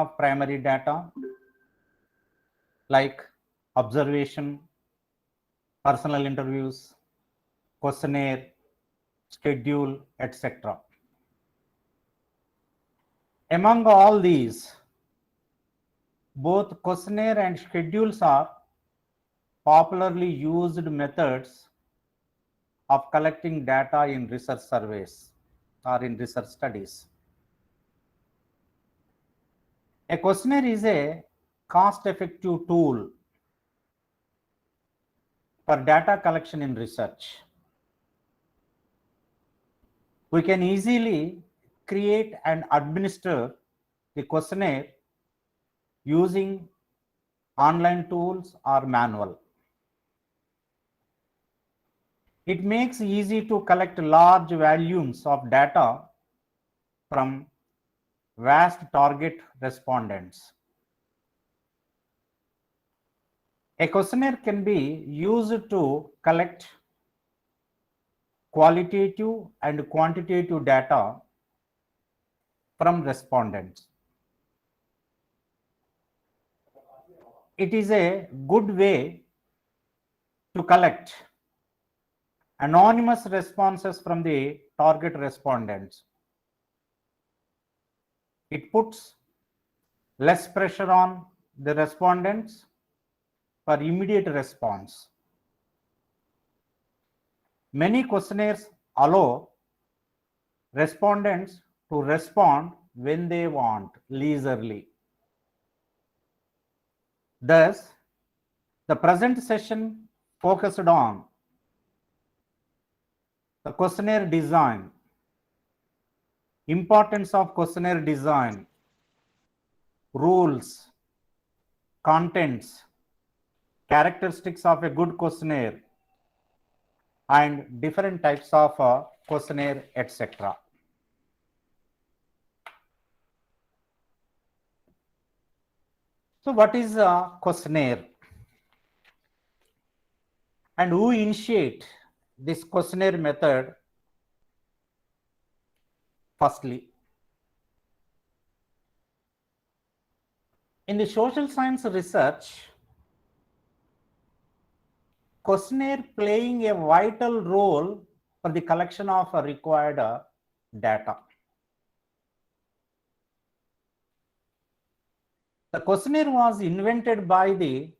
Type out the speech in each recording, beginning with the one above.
of primary data like observation, personal interviews, questionnaire, schedule, etc. Among all these, both questionnaire and schedules are popularly used methods of collecting data in research surveys or in research studies. A questionnaire is a cost-effective tool for data collection in research. We can easily create and administer the questionnaire using online tools or manual. It makes it easy to collect large volumes of data from vast target respondents. A questionnaire can be used to collect qualitative and quantitative data from respondents. It is a good way to collect anonymous responses from the target respondents. It puts less pressure on the respondents for immediate response. Many questionnaires allow respondents to respond when they want, leisurely. Thus, the present session focused on the questionnaire design, importance of questionnaire design, rules, contents, characteristics of a good questionnaire, and different types of questionnaire, etc. So what is a questionnaire and who initiate this questionnaire method? Firstly, in the social science research, questionnaire playing a vital role for the collection of required data. The questionnaire was invented by the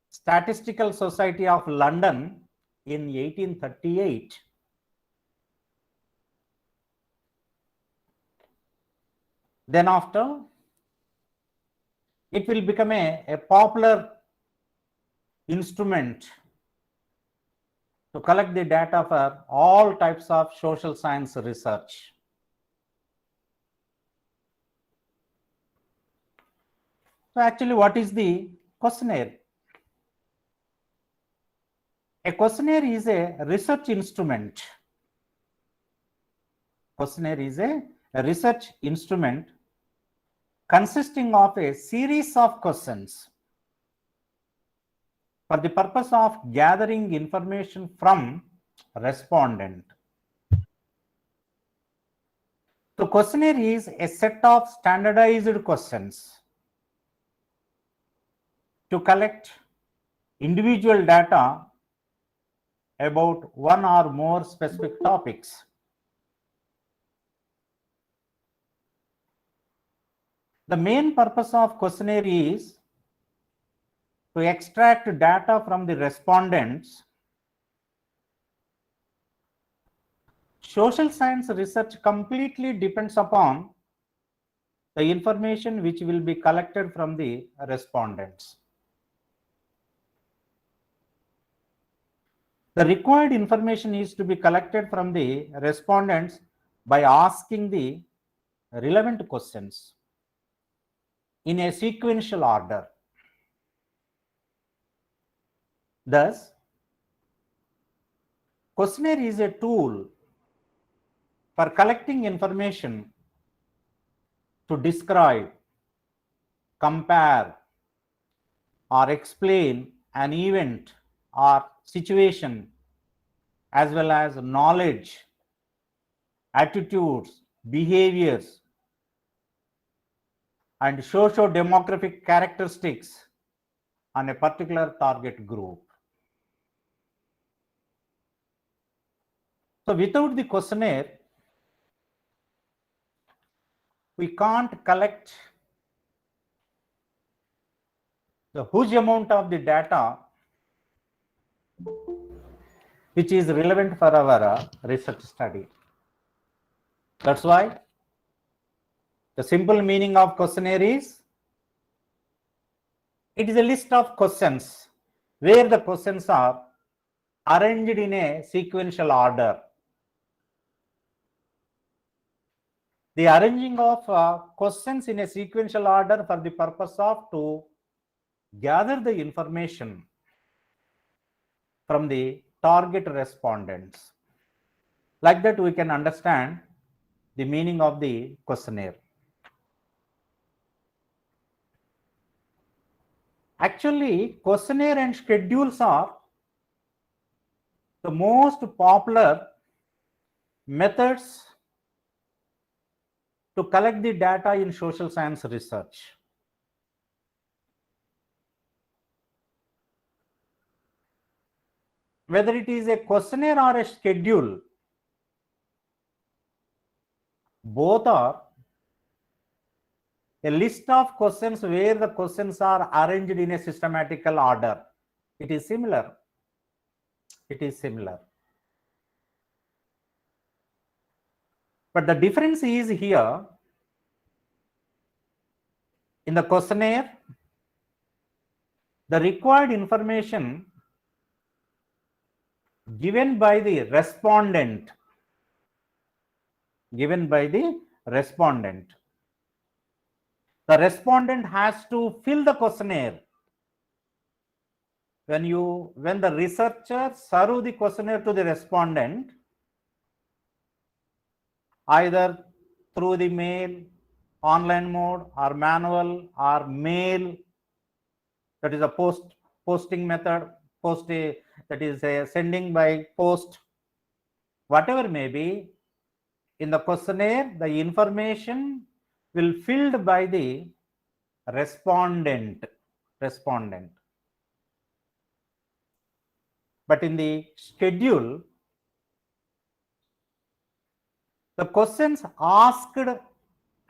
Statistical Society of London in 1838. Then after, it will become a popular instrument to collect the data for all types of social science research. So actually, what is the questionnaire? A questionnaire is a research instrument. Questionnaire is a research instrument consisting of a series of questions for the purpose of gathering information from respondent. The questionnaire is a set of standardized questions to collect individual data about one or more specific topics. The main purpose of questionnaire is to extract data from the respondents. Social science research completely depends upon the information which will be collected from the respondents. The required information is to be collected from the respondents by asking the relevant questions in a sequential order. Thus, questionnaire is a tool for collecting information to describe, compare, or explain an event or situation, as well as knowledge, attitudes, behaviors, and socio-demographic characteristics on a particular target group. So without the questionnaire, we can't collect the huge amount of the data which is relevant for our research study. That's why the simple meaning of questionnaire is, it is a list of questions where the questions are arranged in a sequential order. The arranging of questions in a sequential order for the purpose of to gather the information from the target respondents. Like that, we can understand the meaning of the questionnaire. Actually, questionnaire and schedules are the most popular methods to collect the data in social science research. Whether it is a questionnaire or a schedule, both are a list of questions where the questions are arranged in a systematical order. It is similar. It is similar. But the difference is here, in the questionnaire, the required information given by the respondent, the respondent has to fill the questionnaire. When the researcher serve the questionnaire to the respondent, either through the mail, online mode, or manual, or mail, that is a posting method, that is a sending by post, whatever may be, in the questionnaire, the information will filled by the respondent. But in the schedule, the questions asked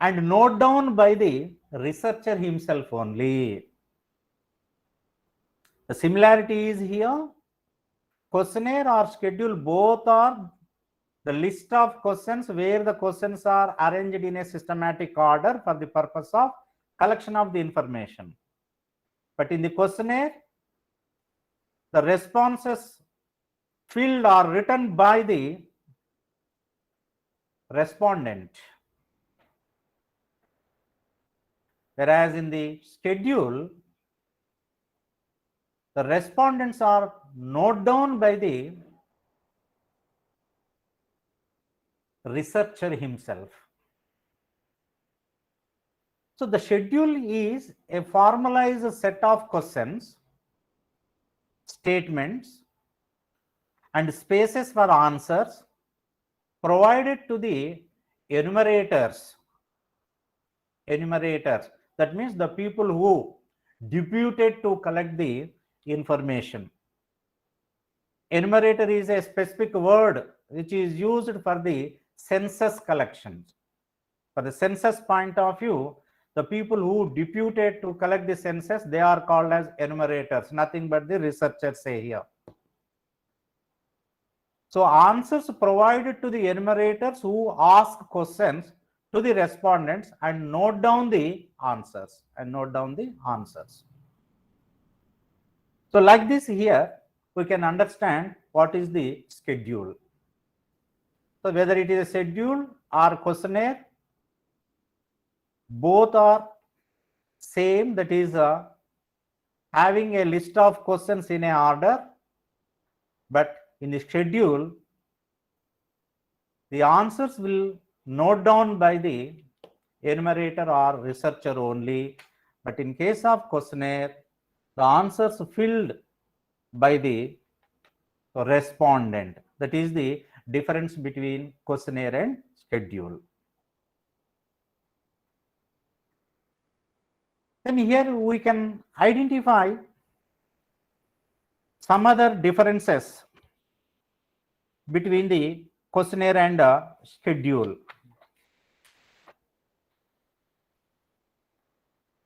and note down by the researcher himself only. The similarity is here. Questionnaire or schedule both are the list of questions where the questions are arranged in a systematic order for the purpose of collection of the information. But in the questionnaire, the responses filled or written by the respondent. Whereas in the schedule, the respondents are noted down by the researcher himself. So the schedule is a formalized set of questions, statements, and spaces for answers provided to the enumerators. That means the people who deputed to collect the information. Enumerator is a specific word which is used for the census collection. For the census point of view, the people who deputed to collect the census, they are called as enumerators, nothing but the researchers say here. So answers provided to the enumerators who ask questions to the respondents and note down the answers. So like this here, we can understand what is the schedule. So whether it is a schedule or questionnaire, both are same, that is having a list of questions in a order, but in the schedule, the answers will note down by the enumerator or researcher only. But in case of questionnaire, the answers filled by the respondent. That is the difference between questionnaire and schedule. Then here we can identify some other differences between the questionnaire and schedule.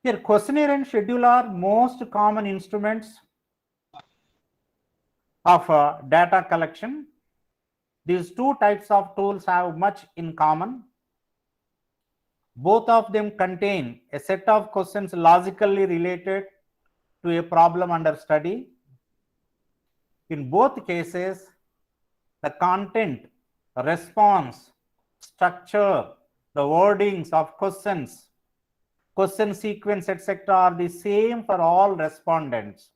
Here, questionnaire and schedule are most common instruments of data collection. These two types of tools have much in common. Both of them contain a set of questions logically related to a problem under study. In both cases, the content, response, structure, the wordings of questions, question sequence, etc. are the same for all respondents.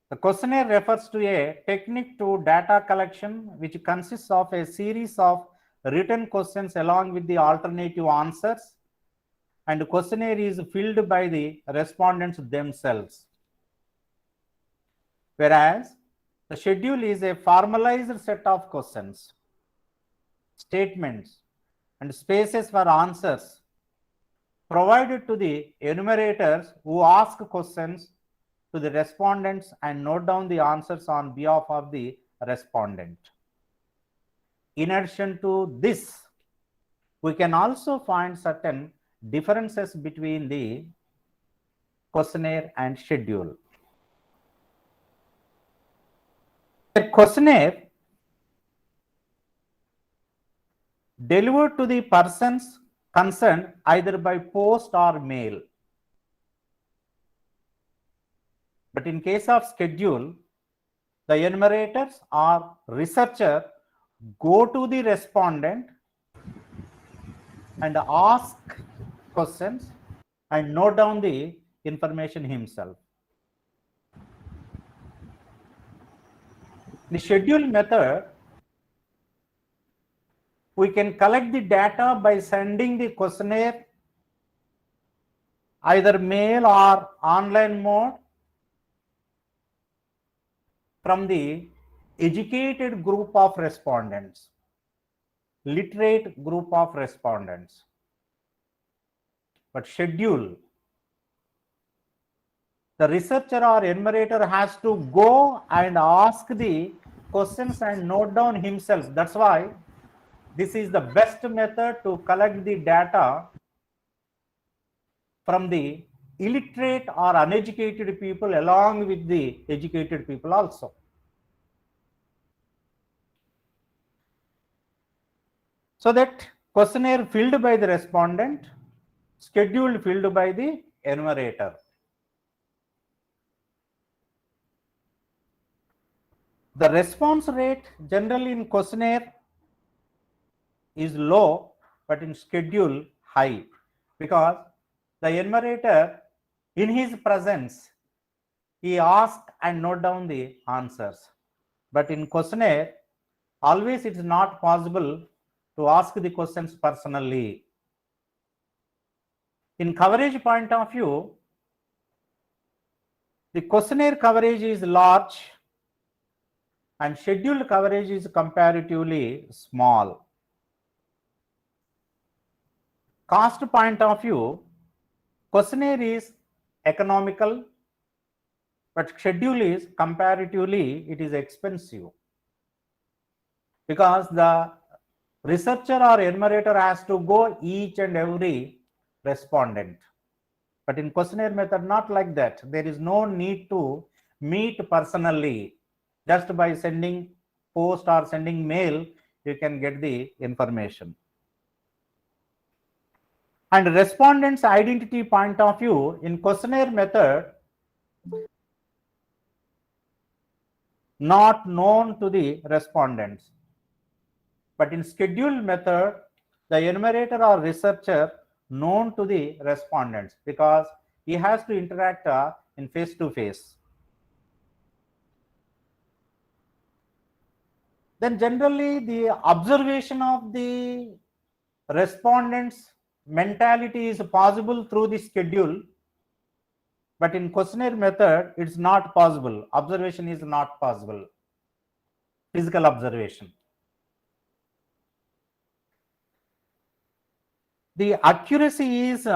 The questionnaire refers to a technique to data collection which consists of a series of written questions along with the alternative answers, and the questionnaire is filled by the respondents themselves. Whereas the schedule is a formalized set of questions, statements, and spaces for answers provided to the enumerators who ask questions to the respondents and note down the answers on behalf of the respondent. In addition to this, we can also find certain differences between the questionnaire and schedule. A questionnaire delivered to the persons concerned either by post or mail. But in case of schedule, the enumerators or researcher go to the respondent and ask questions and note down the information himself. The schedule method, we can collect the data by sending the questionnaire either mail or online mode from the educated group of respondents, literate group of respondents. But schedule, the researcher or enumerator has to go and ask the questions and note down himself. That's why this is the best method to collect the data from the illiterate or uneducated people along with the educated people also. So that questionnaire filled by the respondent, schedule filled by the enumerator. The response rate generally in questionnaire is low, but in schedule high, because the enumerator in his presence, he ask and note down the answers. But in questionnaire, always it is not possible to ask the questions personally. In coverage point of view, the questionnaire coverage is large and scheduled coverage is comparatively small. Cost point of view, questionnaire is economical, but schedule is comparatively, it is expensive, because the researcher or enumerator has to go each and every respondent. But in questionnaire method, not like that. There is no need to meet personally. Just by sending post or sending mail, you can get the information. And respondent's identity point of view, in questionnaire method, not known to the respondents. But in schedule method, the enumerator or researcher known to the respondents, because he has to interact in face-to-face. Then generally the observation of the respondents' mentality is possible through the schedule, but in questionnaire method, it's not possible. Observation is not possible. Physical observation. The accuracy is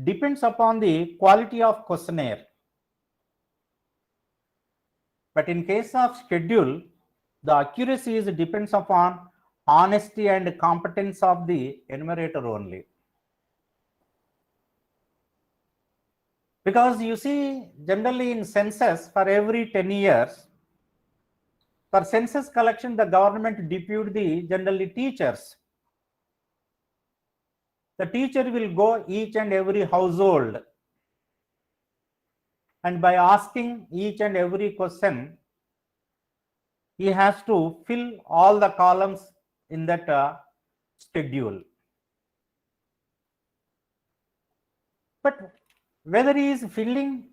depends upon the quality of questionnaire. But in case of schedule, the accuracy is depends upon honesty and competence of the enumerator only. Because you see, generally in census, for every 10 years, for census collection, the government depute the generally teachers. The teacher will go each and every household, and by asking each and every question, he has to fill all the columns in that schedule. But whether he is filling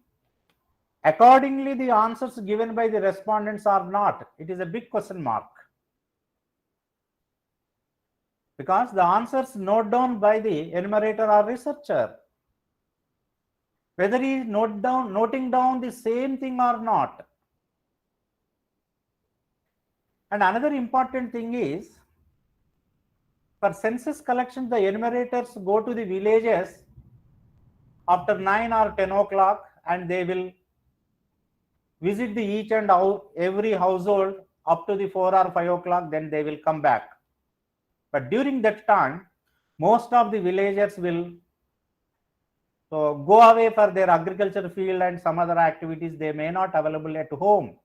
accordingly the answers given by the respondents or not, it is a big question mark. Because the answers noted down by the enumerator or researcher, whether he is noting down the same thing or not. And another important thing is, for census collection, the enumerators go to the villages after 9 or 10 o'clock, and they will visit the each and every household up to the 4 or 5 o'clock, then they will come back. But during that time, most of the villagers will go away for their agriculture field and some other activities. They may not available at home.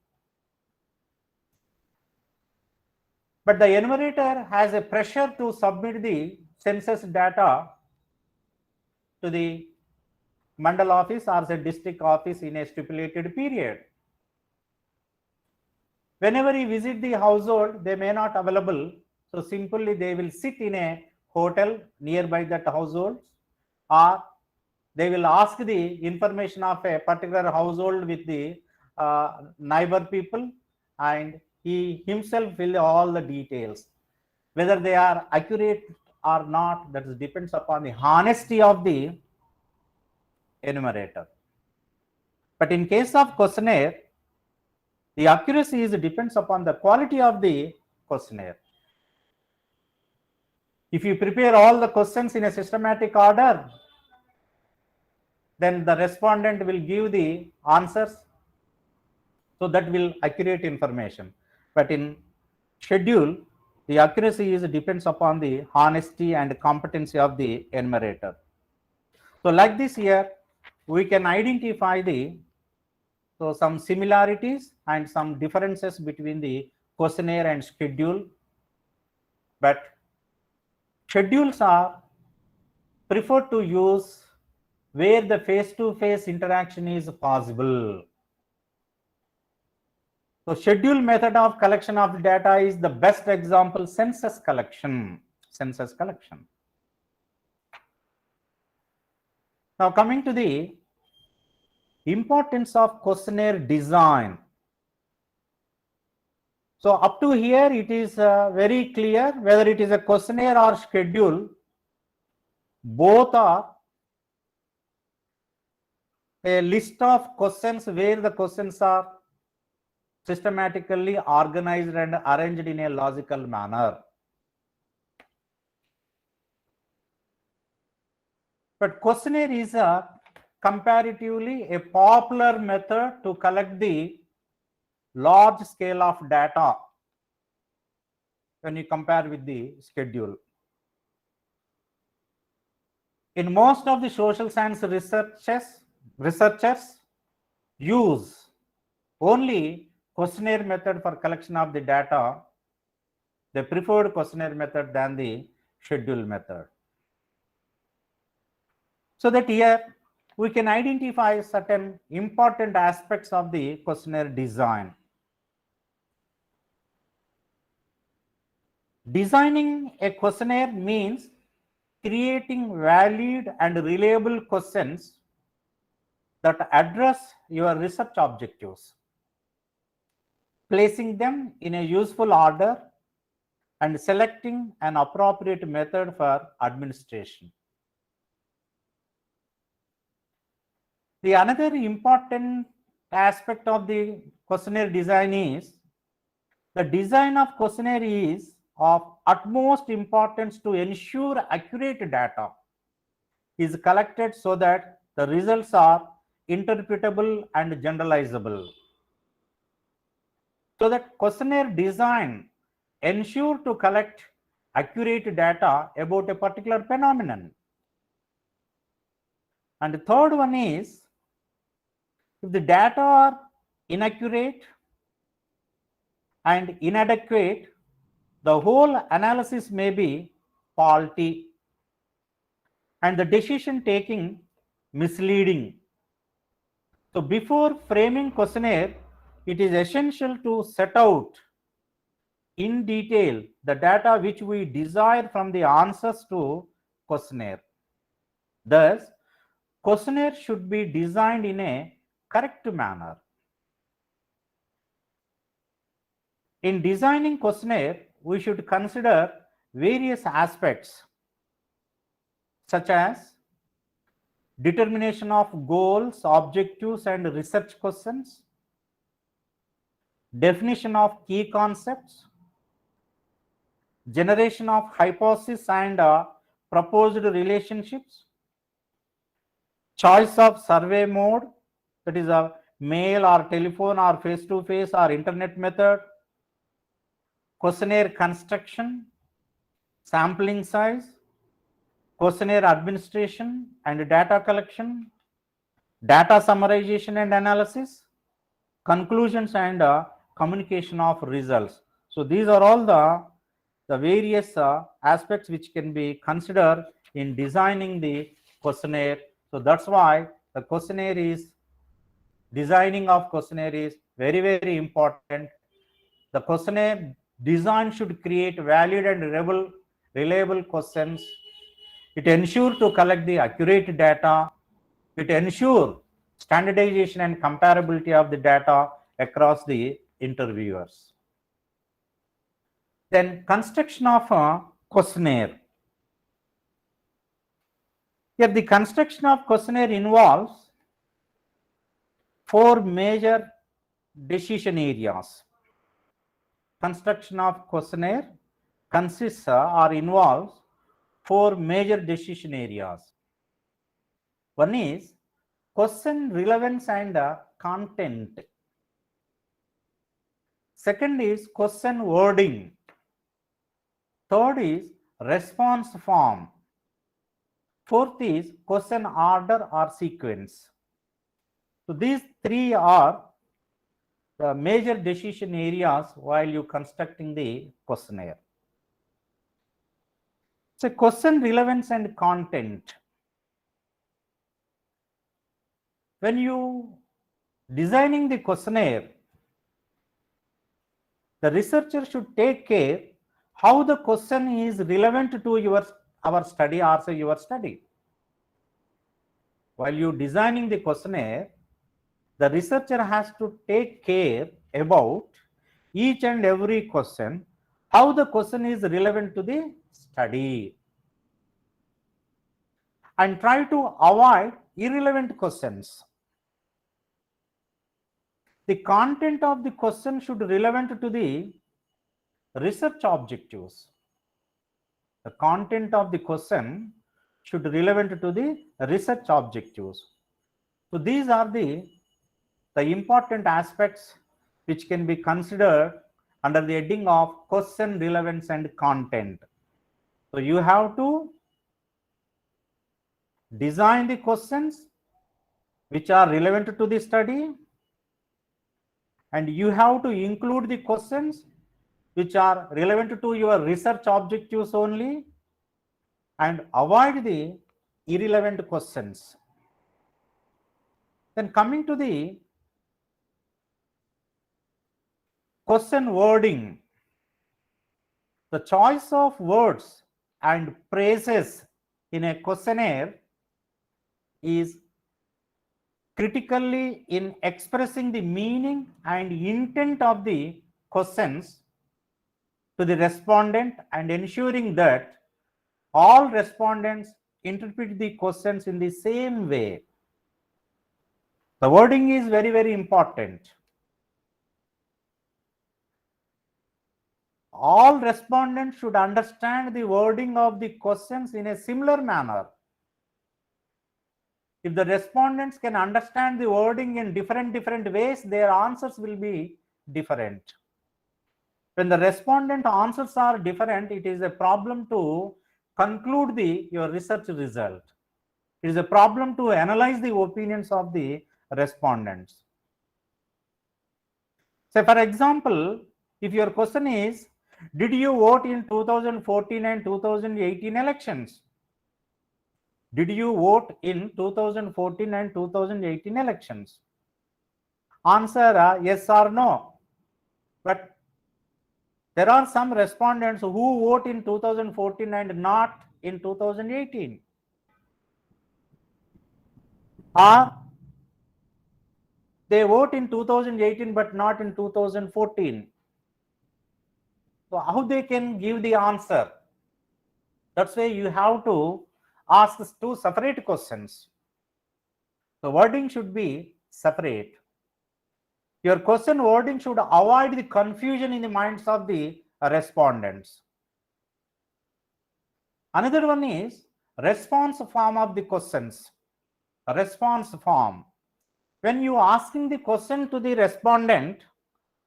But the enumerator has a pressure to submit the census data to the mandal office or the district office in a stipulated period. Whenever he visit the household, they may not available. So simply they will sit in a hotel nearby that household, or they will ask the information of a particular household with the neighbor people, and he himself will all the details. Whether they are accurate or not, that depends upon the honesty of the enumerator. But in case of questionnaire, the accuracy is depends upon the quality of the questionnaire. If you prepare all the questions in a systematic order, then the respondent will give the answers, so that will accurate information. But in schedule, the accuracy is depends upon the honesty and competency of the enumerator. So like this here, we can identify the some similarities and some differences between the questionnaire and schedule. But schedules are preferred to use where the face-to-face interaction is possible. So schedule method of collection of data is the best example, census collection. Census collection. Now coming to the importance of questionnaire design. So up to here, it is very clear whether it is a questionnaire or schedule, both are a list of questions where the questions are systematically organized and arranged in a logical manner. But questionnaire is comparatively a popular method to collect the large scale of data when you compare with the schedule. In most of the social science researchers use only questionnaire method for collection of the data. They preferred questionnaire method than the schedule method. So that here we can identify certain important aspects of the questionnaire design. Designing a questionnaire means creating valid and reliable questions that address your research objectives, placing them in a useful order, and selecting an appropriate method for administration. The another important aspect of the questionnaire design is the design of questionnaire is of utmost importance to ensure accurate data is collected so that the results are interpretable and generalizable. So that questionnaire design ensure to collect accurate data about a particular phenomenon. And the third one is, if the data are inaccurate and inadequate, the whole analysis may be faulty and the decision taking misleading. So before framing questionnaire, it is essential to set out in detail the data which we desire from the answers to questionnaire. Thus, questionnaire should be designed in a correct manner. In designing questionnaire, we should consider various aspects such as determination of goals, objectives, and research questions, definition of key concepts, generation of hypotheses and proposed relationships, choice of survey mode, that is a mail or telephone or face-to-face or internet method, questionnaire construction, sampling size, questionnaire administration and data collection, data summarization and analysis, conclusions and communication of results. So these are all the various aspects which can be considered in designing the questionnaire. So that's why the questionnaire is, designing of questionnaire is very, very important. The questionnaire design should create valid and reliable questions. It ensures to collect the accurate data. It ensures standardization and comparability of the data across the interviewers. Then construction of a questionnaire. Here the construction of questionnaire involves 4 major decision areas. Construction of questionnaire consists or involves 4 major decision areas. One is question relevance and content. Second is question wording. Third is response form. Fourth is question order or sequence. So these 3 are the major decision areas while you constructing the questionnaire. So question relevance and content. When you designing the questionnaire, the researcher should take care how the question is relevant to our study or say your study. While you designing the questionnaire, the researcher has to take care about each and every question, how the question is relevant to the study, and try to avoid irrelevant questions. The content of the question should be relevant to the research objectives. The content of the question should be relevant to the research objectives. So these are the important aspects which can be considered under the heading of question relevance and content. So you have to design the questions which are relevant to the study, and you have to include the questions which are relevant to your research objectives only, and avoid the irrelevant questions. Then coming to the question wording, the choice of words and phrases in a questionnaire is critically in expressing the meaning and intent of the questions to the respondent and ensuring that all respondents interpret the questions in the same way. The wording is very, very important. all respondents should understand the wording of the questions in a similar manner. If the respondents can understand the wording in different ways, their answers will be different. When the respondent answers are different, it is a problem to conclude your research result. It is a problem to analyze the opinions of the respondents. So for example, if your question is, did you vote in 2014 and 2018 elections? Did you vote in 2014 and 2018 elections? Answer yes or no. But there are some respondents who vote in 2014 and not in 2018. Or they vote in 2018 but not in 2014. So how they can give the answer? That's why you have to ask two separate questions. The wording should be separate. Your question wording should avoid the confusion in the minds of the respondents. Another one is response form of the questions. Response form. When you asking the question to the respondent,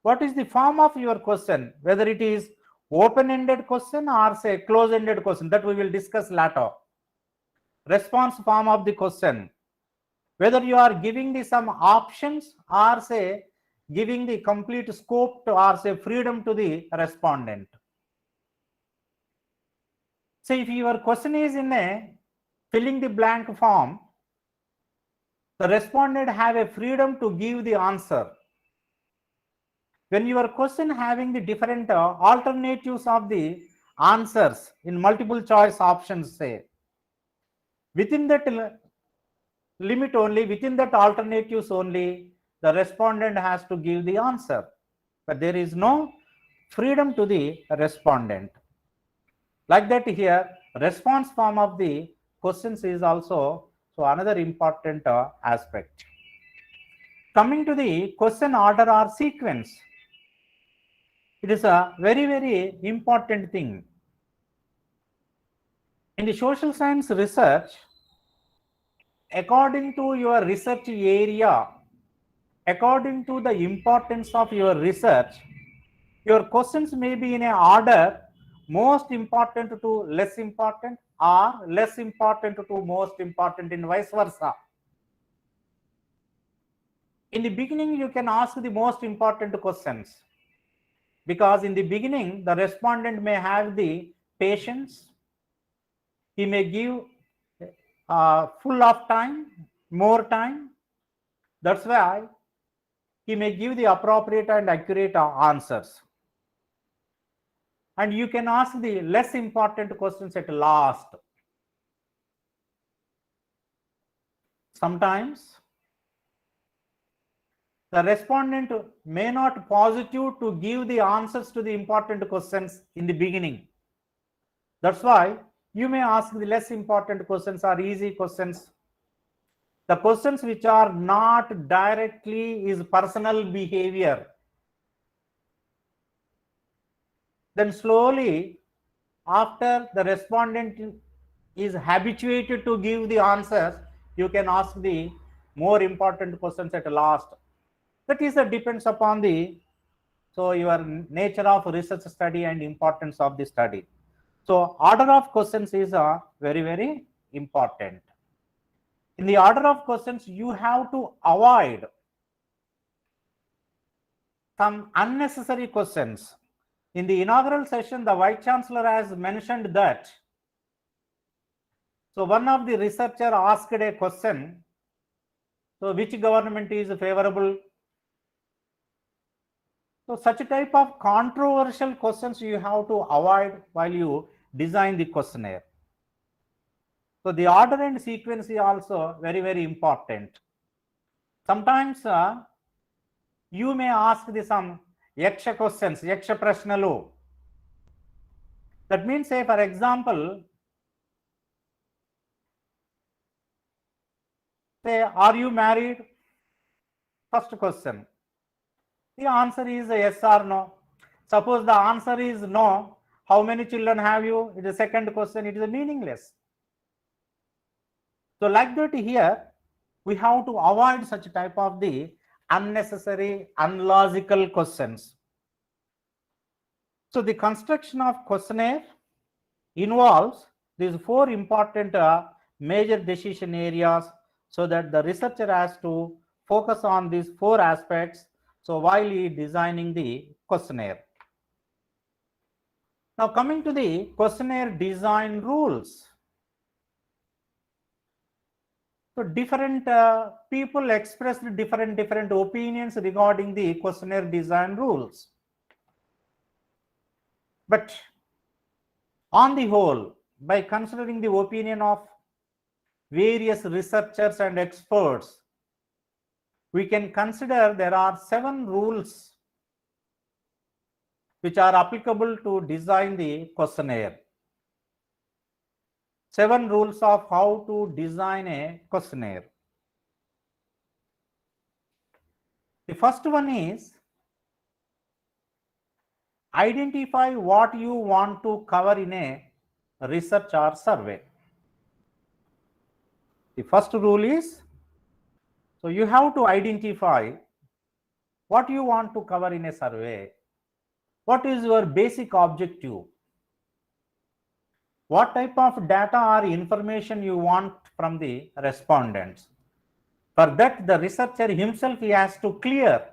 what is the form of your question? Whether it is open-ended question or say close-ended question, that we will discuss later. Response form of the question. Whether you are giving the some options or say giving the complete scope to or say freedom to the respondent. So if your question is in a filling the blank form, the respondent have a freedom to give the answer. When your question having the different alternatives of the answers in multiple choice options, say within that limit only, within that alternatives only, the respondent has to give the answer, but there is no freedom to the respondent. Like that here, response form of the questions is also so another important aspect. Coming to the question order or sequence, it is a very important thing. In the social science research, according to your research area, according to the importance of your research, your questions may be in an order most important to less important or less important to most important and vice versa. In the beginning, you can ask the most important questions because in the beginning, the respondent may have the patience. He may give full of time, more time. That's why he may give the appropriate and accurate answers. And you can ask the less important questions at last. Sometimes the respondent may not positive to give the answers to the important questions in the beginning. That's why you may ask the less important questions or easy questions. The questions which are not directly is personal behavior. Then slowly, after the respondent is habituated to give the answers, you can ask the more important questions at last. That is depends upon the your nature of research study and importance of the study. So order of questions is very important. In the order of questions, you have to avoid some unnecessary questions. In the inaugural session, the Vice Chancellor has mentioned that. So one of the researcher asked a question. So which government is favorable? So such a type of controversial questions you have to avoid while you design the questionnaire. So the order and sequence is also very important. Sometimes you may ask some yaksha questions, yaksha prashnalu. That means, say for example, say, are you married? First question. The answer is yes or no. Suppose the answer is no, how many children have you? It is a second question, it is meaningless. So like that here, we have to avoid such type of the unnecessary, unlogical questions. So the construction of questionnaire involves these four important major decision areas, so that the researcher has to focus on these four aspects. So while he designing the questionnaire. Now coming to the questionnaire design rules. So different people expressed different opinions regarding the questionnaire design rules. But on the whole, by considering the opinion of various researchers and experts, we can consider there are 7 rules which are applicable to design the questionnaire. 7 rules of how to design a questionnaire. The first one is identify what you want to cover in a research or survey. The first rule is, so you have to identify what you want to cover in a survey. What is your basic objective? What type of data or information you want from the respondents? For that, the researcher himself he has to clear.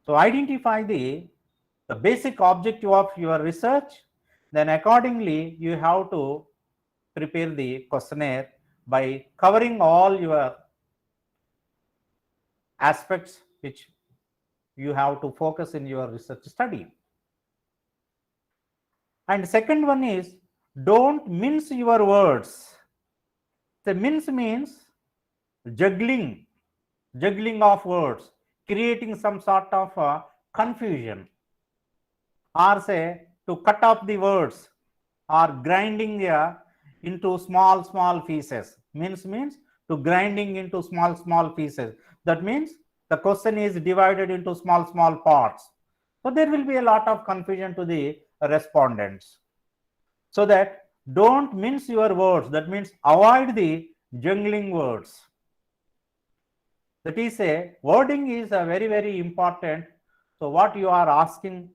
So identify the basic objective of your research, then accordingly you have to prepare the questionnaire by covering all your aspects which you have to focus in your research study. And second one is, don't mince your words. The mince means juggling of words, creating some sort of confusion, or say to cut off the words or grinding into small pieces. Mince means to grinding into small pieces. That means the question is divided into small parts. So there will be a lot of confusion to the respondents. So that don't mince your words. That means avoid the jungling words. That is a wording is a very important. So what you are asking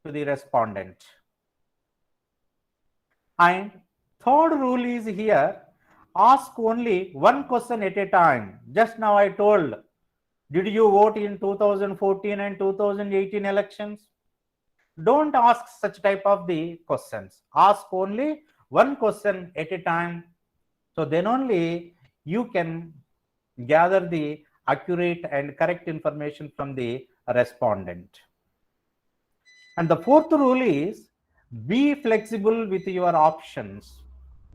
to the respondent. And third rule is here, ask only one question at a time. Just now I told, did you vote in 2014 and 2018 elections? Don't ask such type of the questions. Ask only one question at a time. So then only you can gather the accurate and correct information from the respondent. And the fourth rule is, be flexible with your options.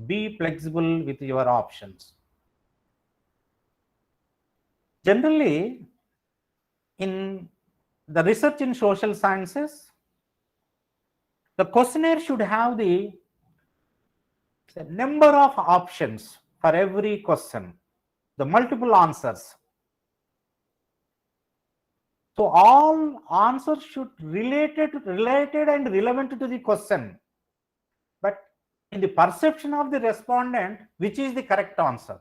Be flexible with your options. Generally, in the research in social sciences, the questionnaire should have the number of options for every question, the multiple answers. So all answers should related and relevant to the question. But in the perception of the respondent, which is the correct answer?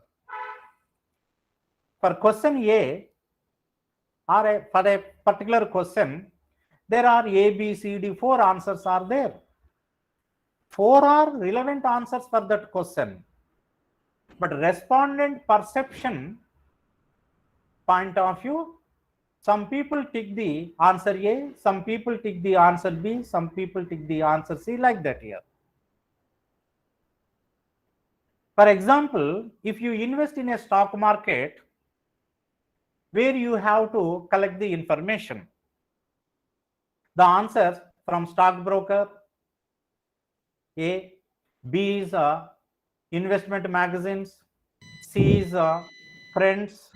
For question A, or for a particular question, there are A, B, C, D, 4 answers are there. 4 are relevant answers for that question. But respondent perception point of view, some people tick the answer A, some people tick the answer B, some people tick the answer C, like that here. For example, if you invest in a stock market where you have to collect the information, the answers from stockbroker A, B is investment magazines, C is friends,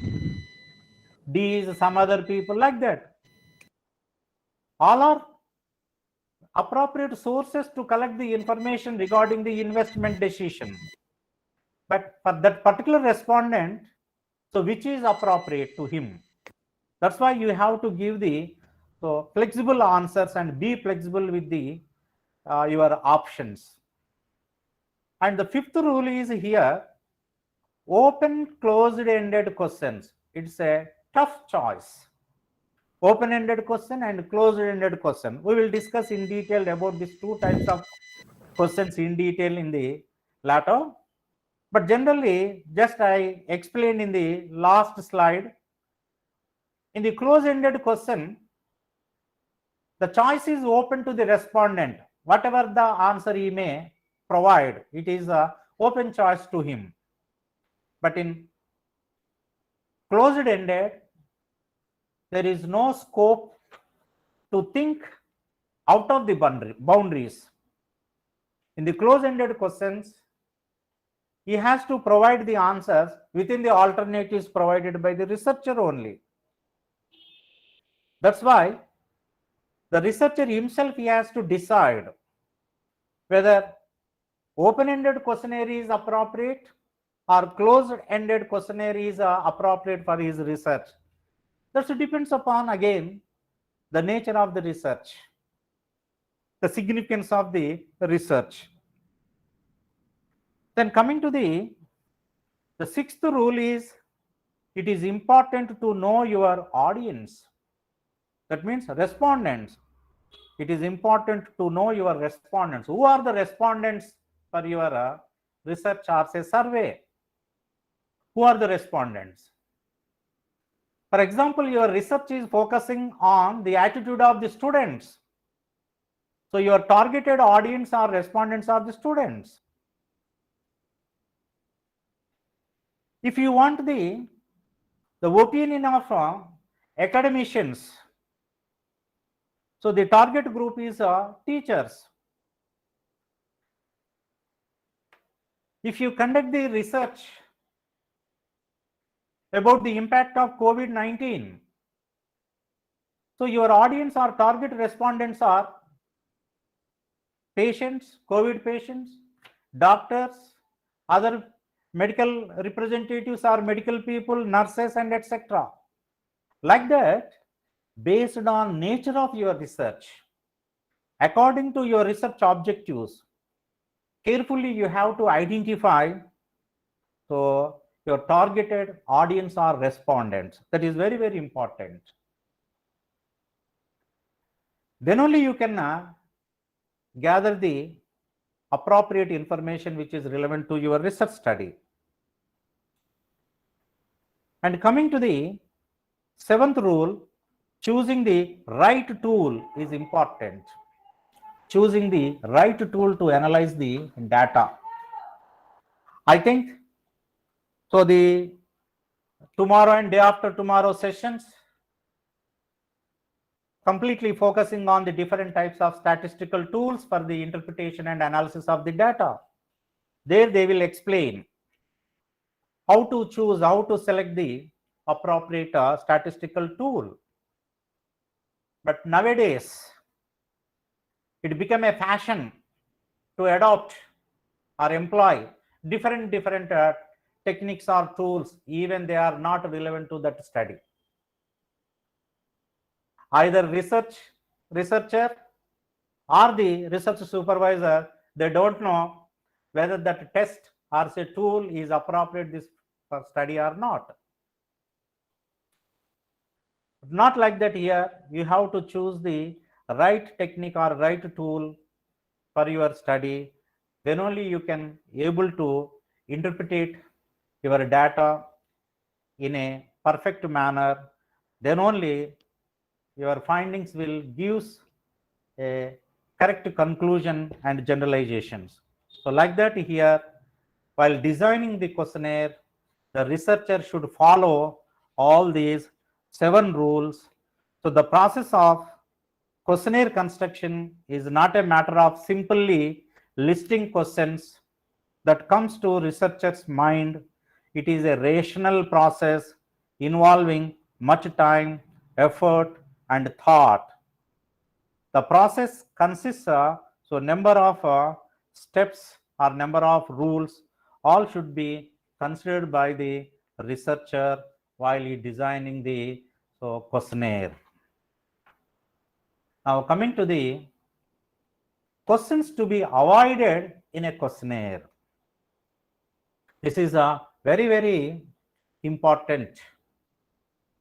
D is some other people, like that. All are appropriate sources to collect the information regarding the investment decision. But for that particular respondent, so which is appropriate to him? That's why you have to give the So flexible answers and be flexible with the your options. And the fifth rule is here, open closed-ended questions. It's a tough choice. Open-ended question and closed-ended question. We will discuss in detail about these two types of questions in detail in the latter. But generally, just I explained in the last slide, in the closed-ended question, the choice is open to the respondent. Whatever the answer he may provide, it is a open choice to him. But in closed-ended, there is no scope to think out of the boundaries. In the closed-ended questions, he has to provide the answers within the alternatives provided by the researcher only. That's why the researcher himself, he has to decide whether open-ended questionnaire is appropriate or closed-ended questionnaire is appropriate for his research. That depends upon, again, the nature of the research, the significance of the research. Then coming to the sixth rule is, it is important to know your audience. That means respondents. It is important to know your respondents. Who are the respondents for your research or say survey? Who are the respondents? For example, your research is focusing on the attitude of the students. So your targeted audience or respondents are the students. If you want the opinion of academicians, so the target group is teachers. If you conduct the research about the impact of COVID-19, so your audience or target respondents are patients, COVID patients, doctors, other medical representatives or medical people, nurses, and etc. Like that, based on nature of your research, according to your research objectives, carefully you have to identify so your targeted audience or respondents. That is very, very important. Then only you can gather the appropriate information which is relevant to your research study. And coming to the seventh rule, choosing the right tool is important. Choosing the right tool to analyze the data. I think so. The tomorrow and day after tomorrow sessions, completely focusing on the different types of statistical tools for the interpretation and analysis of the data. There they will explain how to choose, how to select the appropriate statistical tool. But nowadays, it became a fashion to adopt or employ different techniques or tools, even they are not relevant to that study. Either researcher or the research supervisor, they don't know whether that test or say tool is appropriate this for study or not. Not like that here. You have to choose the right technique or right tool for your study. Then only you can able to interpret your data in a perfect manner. Then only your findings will give a correct conclusion and generalizations. So like that here, while designing the questionnaire, the researcher should follow all these 7 rules. So the process of questionnaire construction is not a matter of simply listing questions that comes to researcher's mind. It is a rational process involving much time, effort, and thought. The process consists of number of steps or number of rules, all should be considered by the researcher while he designing the questionnaire. Now coming to the questions to be avoided in a questionnaire. This is a very, very important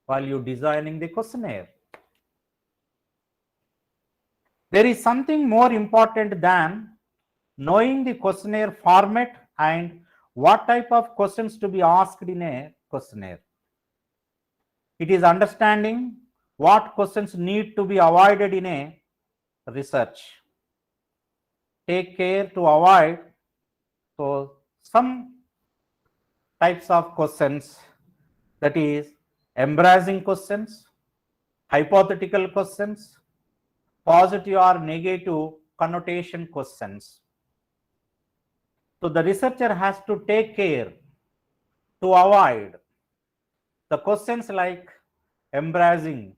while you designing the questionnaire. There is something more important than knowing the questionnaire format and what type of questions to be asked in a questionnaire. It is understanding what questions need to be avoided in a research. Take care to avoid some types of questions, that is embarrassing questions, hypothetical questions, positive or negative connotation questions. So the researcher has to take care to avoid the questions like embarrassing,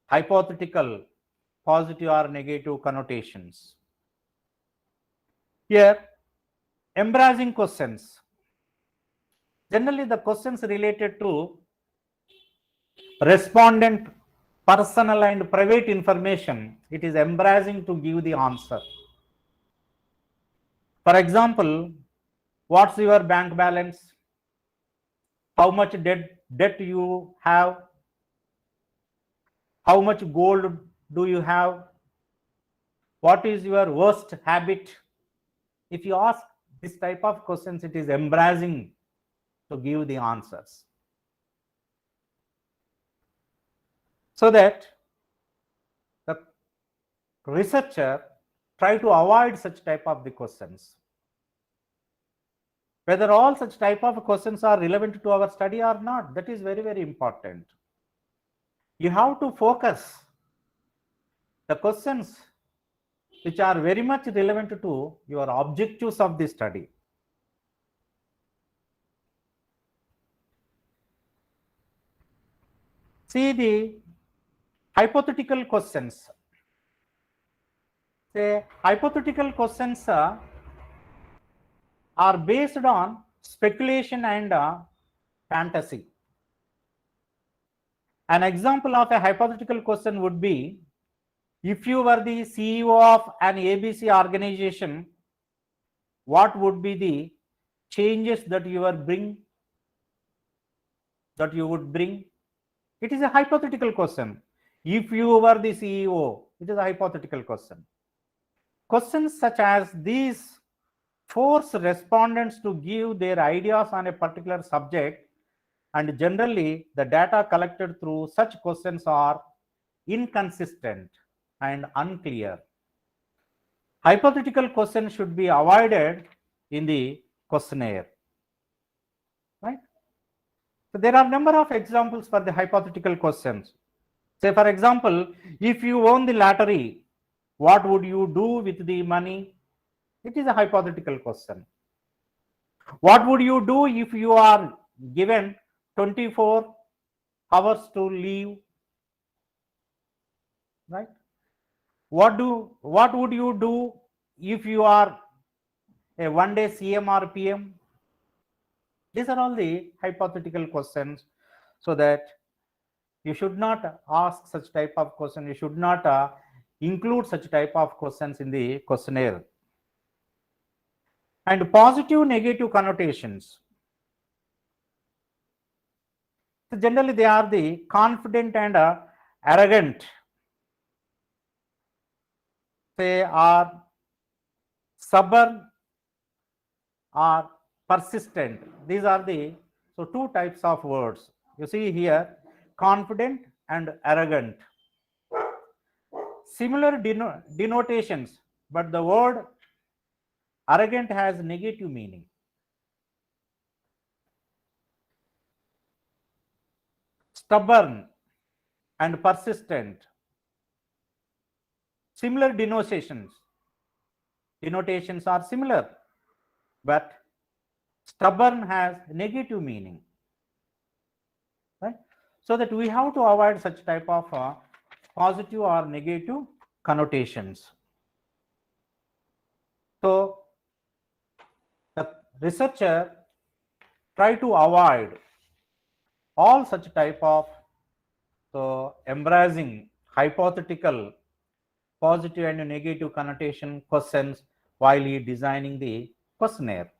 hypothetical, positive or negative connotations. Here, embarrassing questions. Generally, the questions related to respondent personal and private information, it is embarrassing to give the answer. For example, what's your bank balance? How much debt you have? How much gold do you have? What is your worst habit? If you ask this type of questions, it is embarrassing to give the answers. So that the researcher try to avoid such type of the questions. Whether all such type of questions are relevant to our study or not, that is very, very important. You have to focus the questions which are very much relevant to your objectives of the study. See the hypothetical questions. Say hypothetical questions are based on speculation and fantasy. An example of a hypothetical question would be, if you were the CEO of an ABC organization, what would be the changes that you would bring? It is a hypothetical question. If you were the CEO, it is a hypothetical question. Questions such as these force respondents to give their ideas on a particular subject, and generally the data collected through such questions are inconsistent and unclear. Hypothetical questions should be avoided in the questionnaire, right? So there are a number of examples for the hypothetical questions. Say, for example, if you won the lottery, what would you do with the money? It is a hypothetical question. What would you do if you are given 24 hours to leave? Right? What would you do if you are a one-day CM or PM? These are all the hypothetical questions, so that you should not ask such type of question. You should not include such type of questions in the questionnaire. And positive, negative connotations. So generally, they are the confident and arrogant. They are stubborn or persistent. These are the two types of words. You see here, confident and arrogant. Similar denotations, but the word arrogant has negative meaning. Stubborn and persistent. Similar denotations are similar, but stubborn has negative meaning, right? So that we have to avoid such type of positive or negative connotations. So the researcher try to avoid all such type of embarrassing, hypothetical positive and negative connotation questions while he designing the questionnaire.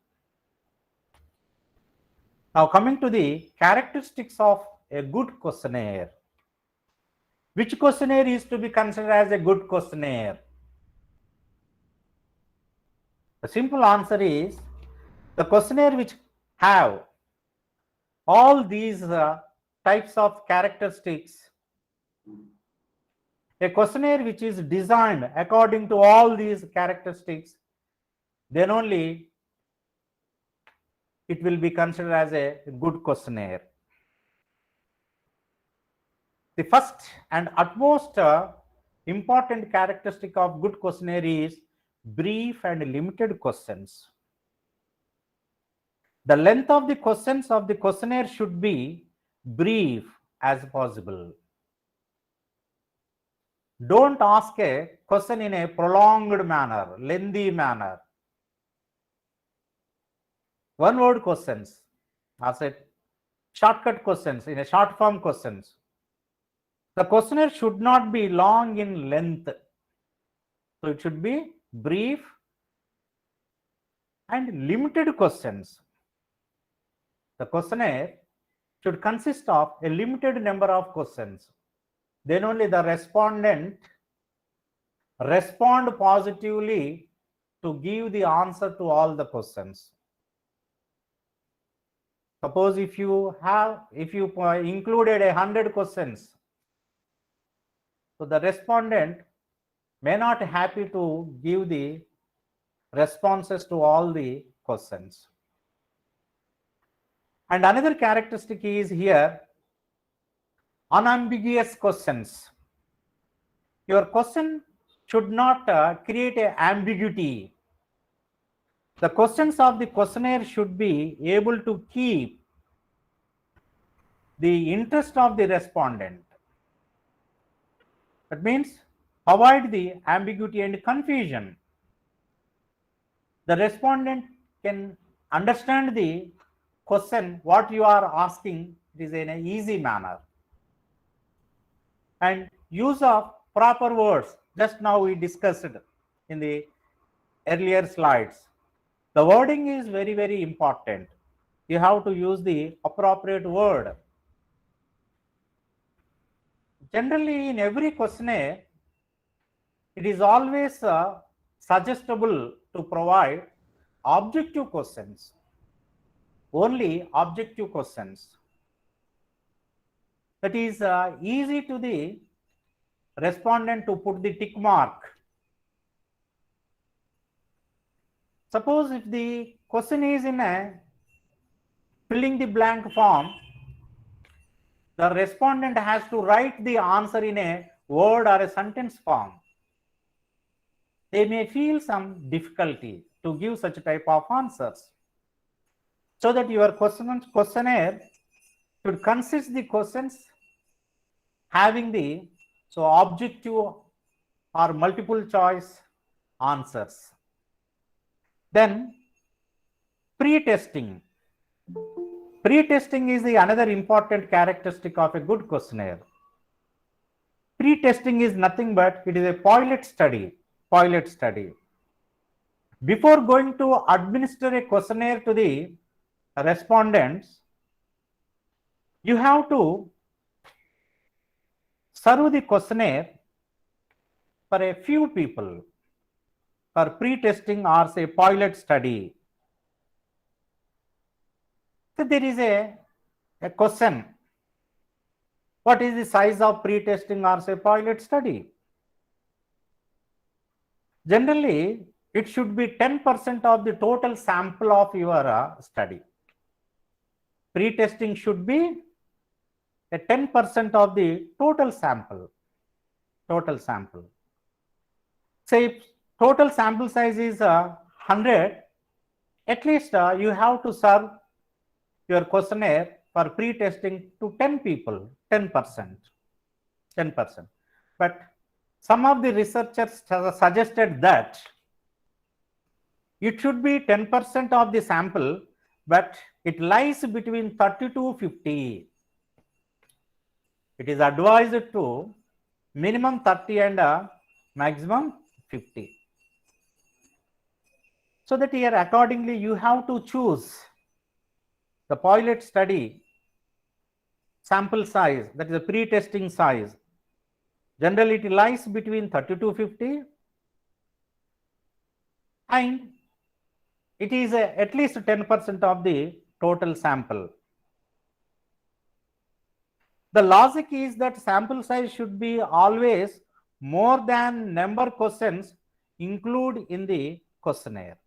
Now coming to the characteristics of a good questionnaire. Which questionnaire is to be considered as a good questionnaire? The simple answer is the questionnaire which have all these types of characteristics. A questionnaire which is designed according to all these characteristics, then only it will be considered as a good questionnaire. The first and utmost important characteristic of good questionnaire is brief and limited questions. The length of the questions of the questionnaire should be brief as possible. Don't ask a question in a prolonged manner, lengthy manner. One word questions, I said shortcut questions, in a short form questions. The questionnaire should not be long in length. So it should be brief and limited questions. The questionnaire should consist of a limited number of questions. Then only the respondent respond positively to give the answer to all the questions. Suppose if you included 100 questions, so the respondent may not happy to give the responses to all the questions. And another characteristic is here unambiguous questions. Your question should not create an ambiguity. The questions of the questionnaire should be able to keep the interest of the respondent. That means avoid the ambiguity and confusion. The respondent can understand the question, what you are asking, it is in an easy manner. And use of proper words, just now we discussed in the earlier slides. The wording is very, very important. You have to use the appropriate word. Generally, in every questionnaire, it is always suggestible to provide objective questions. Only objective questions. That is easy to the respondent to put the tick mark. Suppose if the question is in a filling the blank form, the respondent has to write the answer in a word or a sentence form. They may feel some difficulty to give such type of answers. So that your questionnaire should consist the questions having the objective or multiple choice answers. Then pre-testing. Pre-testing is the another important characteristic of a good questionnaire. Pre-testing is nothing but it is a pilot study. Before going to administer a questionnaire to the respondents, you have to serve the questionnaire for a few people for pre-testing or say pilot study. So there is a question. What is the size of pre-testing or say pilot study? Generally, it should be 10% of the total sample of your study. Pre-testing should be a 10% of the total sample. Say total sample size is 100. At least you have to serve your questionnaire for pre-testing to 10 people, 10%. But some of the researchers suggested that it should be 10% of the sample, but it lies between 30 to 50. It is advised to minimum 30 and maximum 50. So that here accordingly you have to choose the pilot study sample size, that is a pre-testing size. Generally it lies between 30 to 50 and it is at least 10% of the total sample. The logic is that sample size should be always more than number questions included in the questionnaire.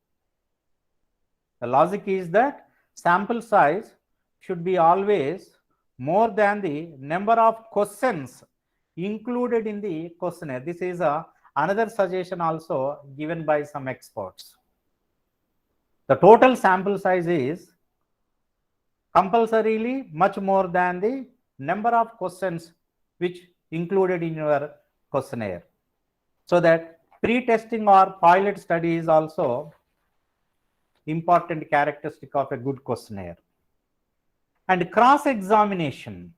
The logic is that sample size should be always more than the number of questions included in the questionnaire. This is another suggestion also given by some experts. The total sample size is compulsorily much more than the number of questions which included in your questionnaire. So that pre-testing or pilot study is also important characteristic of a good questionnaire. And cross-examination.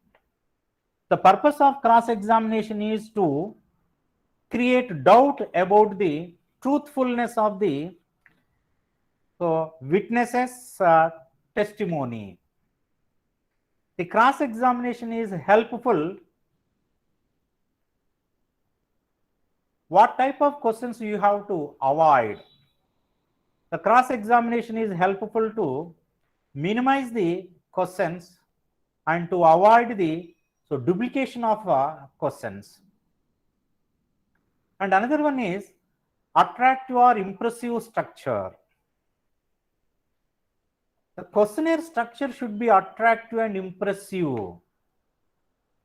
The purpose of cross-examination is to create doubt about the truthfulness of the witnesses' testimony. The cross-examination is helpful. What type of questions you have to avoid? The cross-examination is helpful to minimize the questions and to avoid the duplication of questions. And another one is attractive or impressive structure. The questionnaire structure should be attractive and impressive.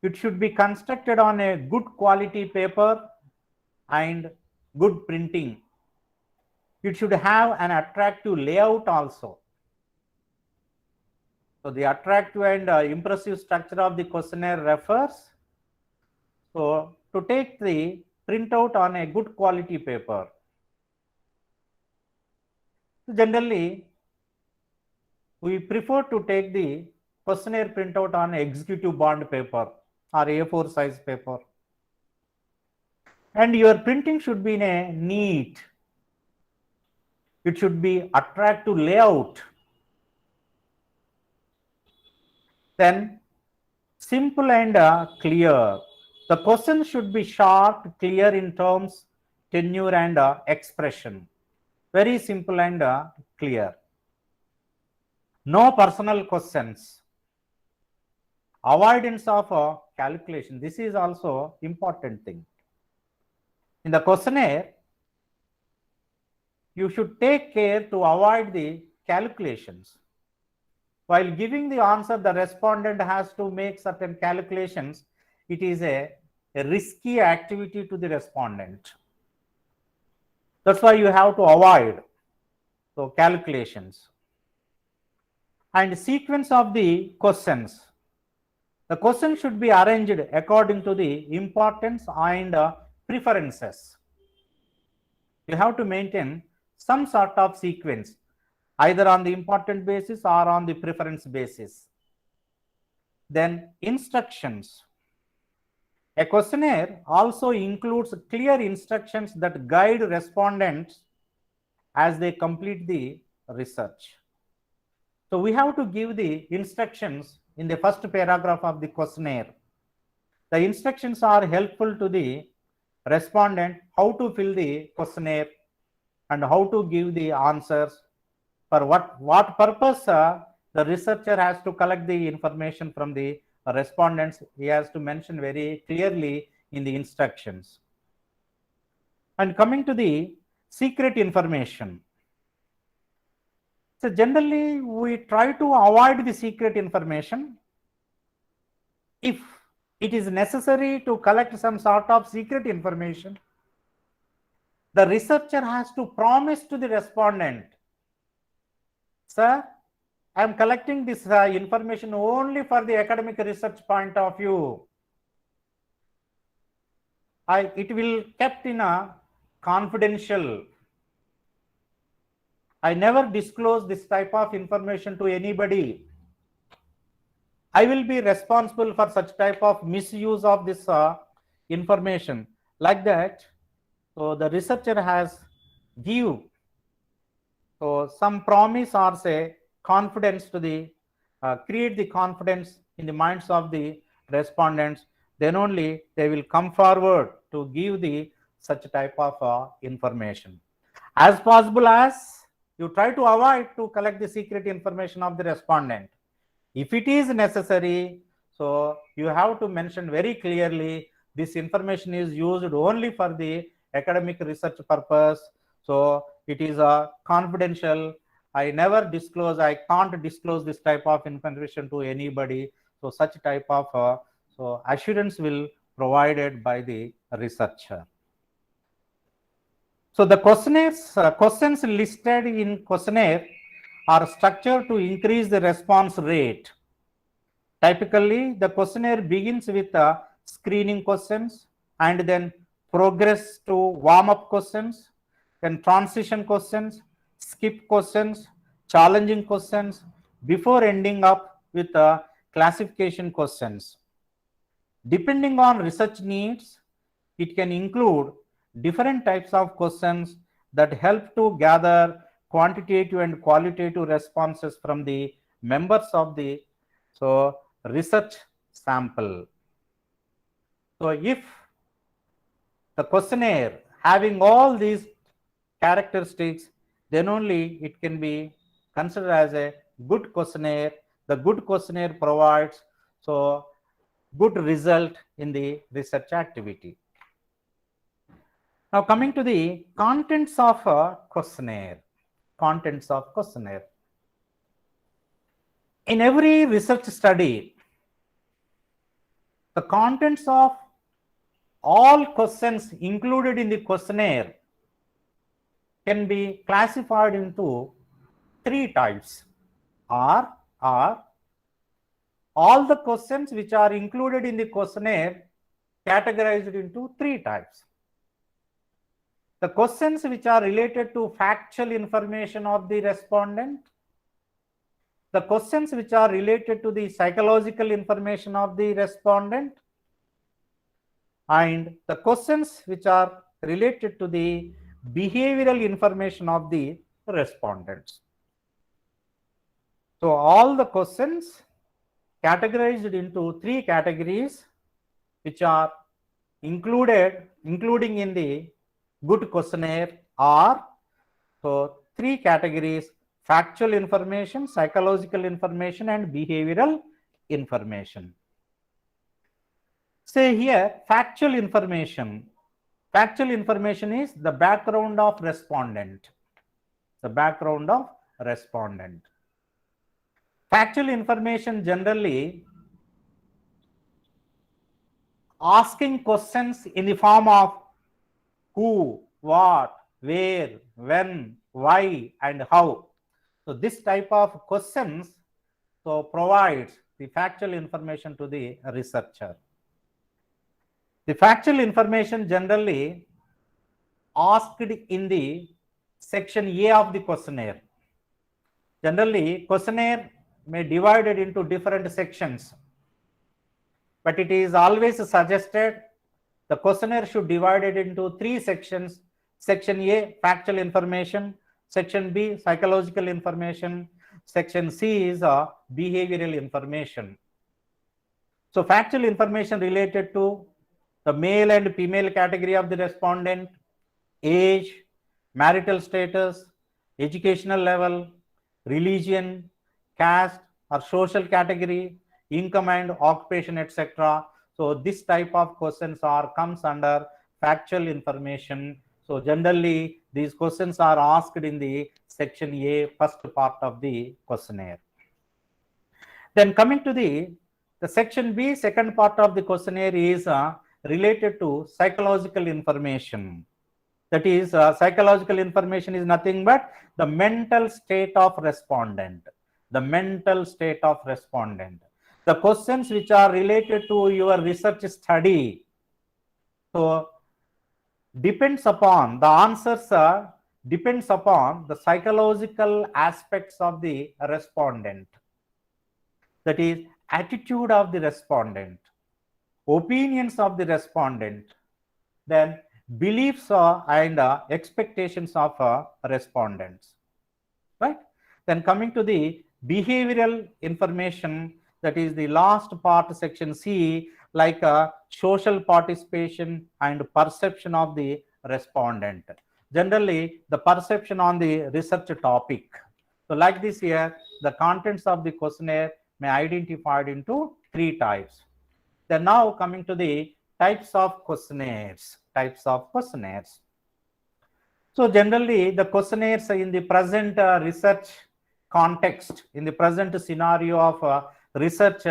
It should be constructed on a good quality paper and good printing. It should have an attractive layout also. So the attractive and impressive structure of the questionnaire refers to take the printout on a good quality paper. Generally, we prefer to take the questionnaire printout on executive bond paper or A4 size paper. And your printing should be in a neat. It should be attractive layout. Then simple and clear. The question should be sharp, clear in terms, tenure and expression. Very simple and clear. No personal questions. Avoidance of calculation. This is also important thing. In the questionnaire, you should take care to avoid the calculations. While giving the answer, the respondent has to make certain calculations. It is a risky activity to the respondent. That's why you have to avoid calculations. And sequence of the questions. The question should be arranged according to the importance and preferences. You have to maintain some sort of sequence, either on the important basis or on the preference basis. Then instructions. A questionnaire also includes clear instructions that guide respondents as they complete the research. So we have to give the instructions in the first paragraph of the questionnaire. The instructions are helpful to the respondent how to fill the questionnaire and how to give the answers, for what purpose the researcher has to collect the information from the respondents. He has to mention very clearly in the instructions. And coming to the secret information. So generally we try to avoid the secret information. If it is necessary to collect some sort of secret information, the researcher has to promise to the respondent, sir, I am collecting this information only for the academic research point of view. It will kept in a confidential. I never disclose this type of information to anybody. I will be responsible for such type of misuse of this information like that. So the researcher has give some promise or say confidence to the create the confidence in the minds of the respondents, then only they will come forward to give the such type of information. As possible as you try to avoid to collect the secret information of the respondent. If it is necessary, so you have to mention very clearly this information is used only for the academic research purpose. So it is a confidential. I never disclose, I can't disclose this type of information to anybody. So such type of so assurance will provided by the researcher. So the questions listed in questionnaire are structured to increase the response rate. Typically, the questionnaire begins with screening questions and then progress to warm-up questions, then transition questions, skip questions, challenging questions, before ending up with classification questions. Depending on research needs, it can include different types of questions that help to gather quantitative and qualitative responses from the members of the research sample. So if the questionnaire having all these characteristics, then only it can be considered as a good questionnaire. The good questionnaire provides good result in the research activity. Now coming to the contents of a questionnaire. Contents of questionnaire. In every research study, the contents of all questions included in the questionnaire can be classified into three types. Are all the questions which are included in the questionnaire categorized into three types. The questions which are related to factual information of the respondent, the questions which are related to the psychological information of the respondent, and the questions which are related to the behavioral information of the respondents. So all the questions categorized into three categories which are including in the good questionnaire are three categories: factual information, psychological information, and behavioral information. Say here factual information. Factual information is the background of respondent. The background of respondent. Factual information generally asking questions in the form of who, what, where, when, why, and how. So this type of questions provides the factual information to the researcher. The factual information generally asked in the section A of the questionnaire. Generally, questionnaire may be divided into different sections, but it is always suggested the questionnaire should be divided into three sections. Section A, factual information. Section B, psychological information. Section C is behavioral information. So factual information related to the male and female category of the respondent, age, marital status, educational level, religion, caste or social category, income and occupation, etc. So this type of questions comes under factual information. So generally these questions are asked in the section A, first part of the questionnaire. Then coming to the section B, second part of the questionnaire is related to psychological information. That is, psychological information is nothing but the mental state of respondent. The mental state of respondent. The questions which are related to your research study, so depends upon the answers depends upon the psychological aspects of the respondent. That is, attitude of the respondent, opinions of the respondent, then beliefs and expectations of respondents, right? Then coming to the behavioral information, that is the last part, section C, like social participation and perception of the respondent. Generally, the perception on the research topic. So like this here, the contents of the questionnaire may identified into 3 types. Then now coming to the types of questionnaires. So generally, the questionnaires in the present research context, in the present scenario of research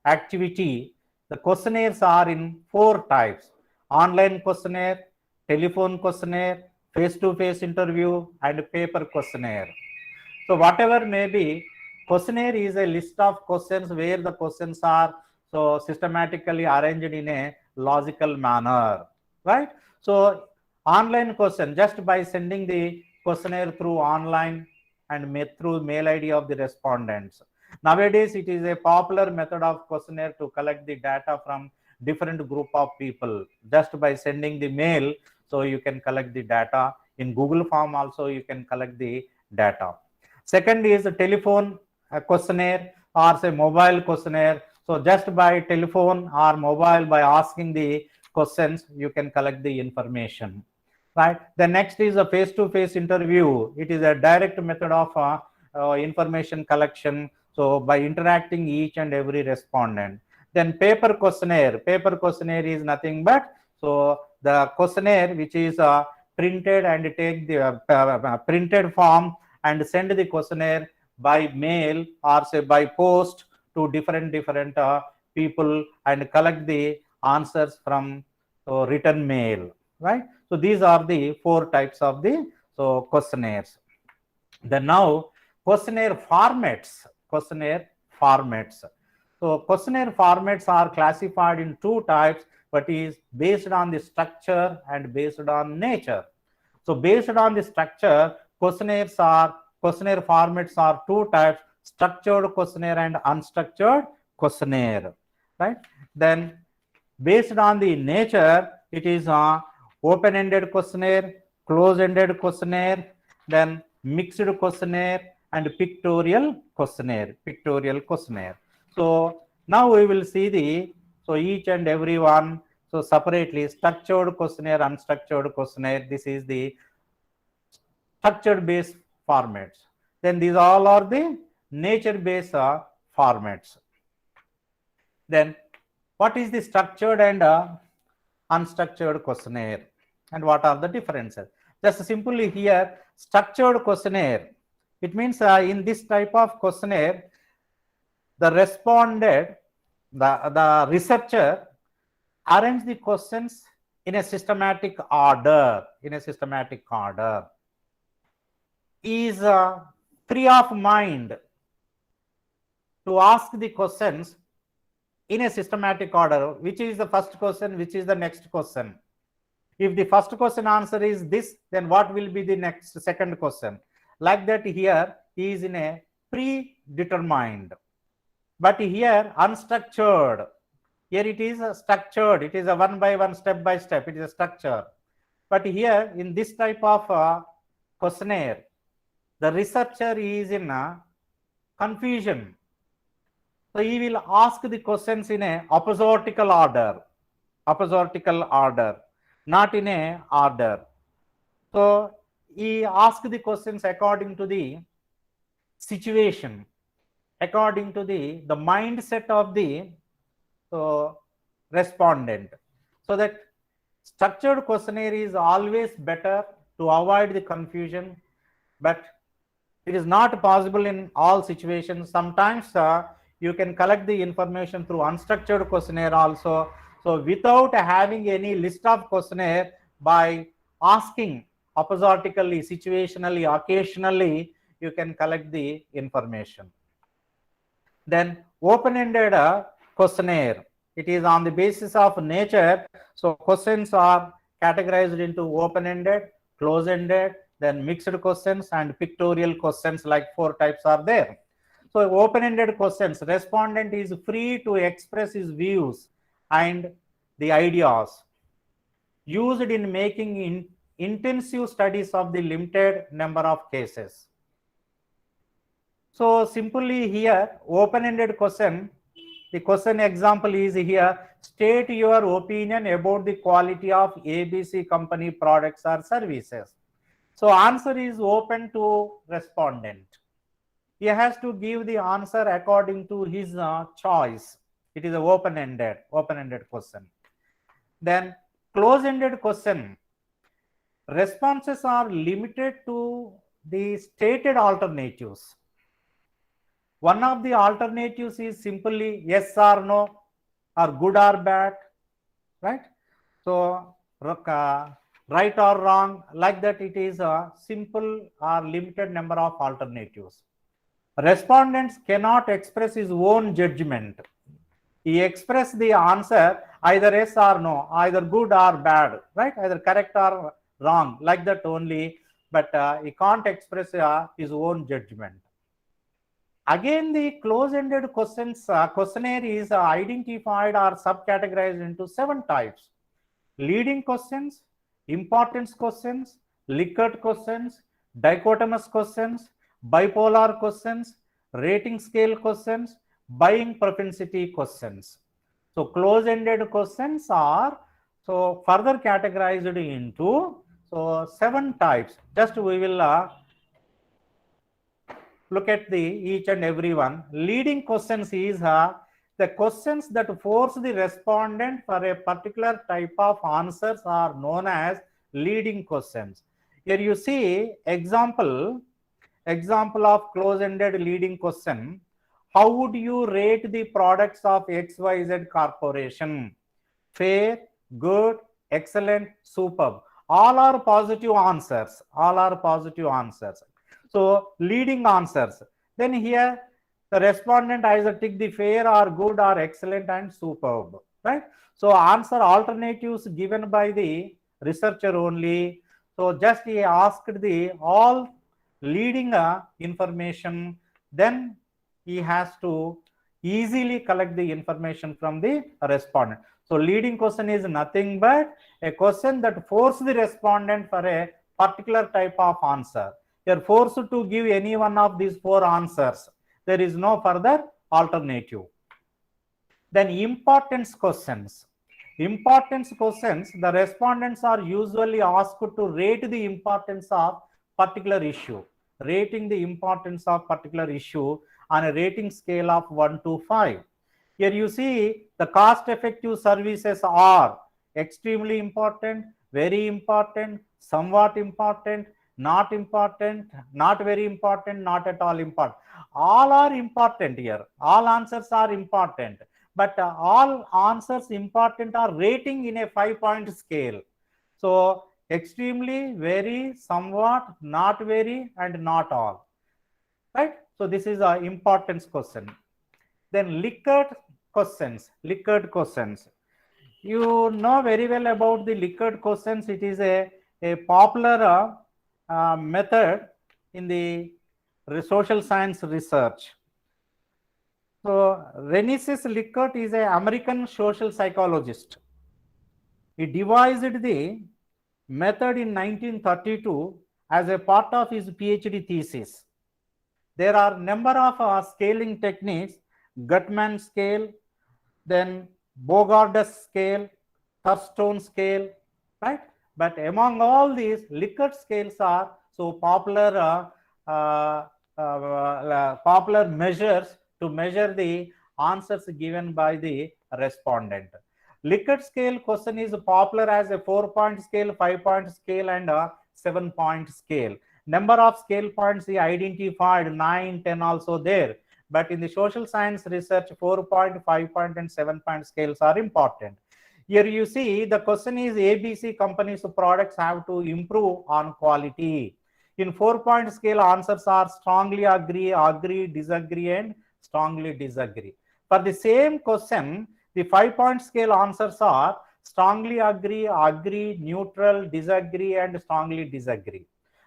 activity, the questionnaires are in 4 types: online questionnaire, telephone questionnaire, face-to-face interview, and paper questionnaire. So whatever may be, questionnaire is a list of questions where the questions are so systematically arranged in a logical manner, right? So online question, just by sending the questionnaire through online and through mail ID of the respondents. Nowadays, it is a popular method of questionnaire to collect the data from different group of people. Just by sending the mail, so you can collect the data. In Google form also, you can collect the data. Second is a telephone questionnaire or say mobile questionnaire. So just by telephone or mobile, by asking the questions, you can collect the information, right? The next is a face-to-face interview. It is a direct method of information collection. So by interacting each and every respondent. Then paper questionnaire. Paper questionnaire is nothing but so the questionnaire which is printed and take the printed form and send the questionnaire by mail or say by post to different people and collect the answers from written mail, right? So these are the 4 types of the questionnaires. Then now questionnaire formats. So questionnaire formats are classified in 2 types, but is based on the structure and based on nature. So based on the structure, questionnaire formats are 2 types: structured questionnaire and unstructured questionnaire, right? Then based on the nature, it is open-ended questionnaire, close-ended questionnaire, then mixed questionnaire, and pictorial questionnaire. So now we will see the each and every one separately: structured questionnaire, unstructured questionnaire. This is the structured based formats. Then these all are the nature based formats. Then what is the structured and unstructured questionnaire, and what are the differences? Just simply here, structured questionnaire, it means in this type of questionnaire, the respondent, the researcher arrange the questions in a systematic order. Is free of mind to ask the questions in a systematic order. Which is the first question, which is the next question? If the first question answer is this, then what will be the second question? Like that, here is in a predetermined. But here unstructured. Here it is structured. It is a one by one, step by step. It is a structure. But here in this type of questionnaire, the researcher is in a confusion. So he will ask the questions in a oppositical order, not in a order. So he asks the questions according to the situation, according to the mindset of the respondent. So that structured questionnaire is always better to avoid the confusion, but it is not possible in all situations. Sometimes you can collect the information through unstructured questionnaire also. So without having any list of questionnaire, by asking oppositically, situationally, occasionally, you can collect the information. Then open-ended questionnaire, it is on the basis of nature. So questions are categorized into open-ended, close-ended, then mixed questions and pictorial questions, like 4 types are there. So open-ended questions, respondent is free to express his views and the ideas used in making intensive studies of the limited number of cases. So simply here, open-ended question, the question example is here, state your opinion about the quality of ABC company products or services. So answer is open to respondent. He has to give the answer according to his choice. It is an open-ended question. Then close-ended question, responses are limited to the stated alternatives. One of the alternatives is simply yes or no, or good or bad, right? So right or wrong, like that it is a simple or limited number of alternatives. Respondents cannot express his own judgment. He expressed the answer either yes or no, either good or bad, right? Either correct or wrong, like that only, but he can't express his own judgment. Again, the close-ended questions questionnaire is identified or subcategorized into 7 types: leading questions, importance questions, Likert questions, dichotomous questions, bipolar questions, rating scale questions, buying propensity questions. So close-ended questions are so further categorized into 7 types. Just we will look at the each and every one. Leading questions is the questions that force the respondent for a particular type of answers are known as leading questions. Here you see example of close-ended leading question. How would you rate the products of XYZ Corporation? Fair, good, excellent, superb. All are positive answers. All are positive answers. So leading answers. Then here the respondent either tick the fair or good or excellent and superb, right? So answer alternatives given by the researcher only. So just he asked the all leading information, then he has to easily collect the information from the respondent. So leading question is nothing but a question that forces the respondent for a particular type of answer. You are forced to give any one of these 4 answers. There is no further alternative. Then importance questions. Importance questions, the respondents are usually asked to rate the importance of particular issue. Rating the importance of particular issue on a rating scale of 1 to 5. Here you see the cost-effective services are extremely important, very important, somewhat important, not important, not very important, not at all important. All are important here. All answers are important. But all answers important are rating in a 5-point scale. So extremely, very, somewhat, not very, and not all. Right? So this is an importance question. Then Likert questions. Likert questions. You know very well about the Likert questions. It is a popular method in the social science research. So Renesas Likert is an American social psychologist. He devised the method in 1932 as a part of his PhD thesis. There are number of scaling techniques: Gutman scale, then Bogardus scale, Thurstone scale, right? But among all these, Likert scales are so popular, popular measures to measure the answers given by the respondent. Likert scale question is popular as a 4-point scale, 5-point scale, and a 7-point scale. Number of scale points he identified 9, 10 also there. But in the social science research, 4-point, 5-point, and 7-point scales are important. Here you see the question is ABC companies' products have to improve on quality. In 4-point scale, answers are strongly agree, agree, disagree, and strongly disagree. For the same question, the 5-point scale answers are strongly agree, agree, neutral, disagree, and strongly disagree.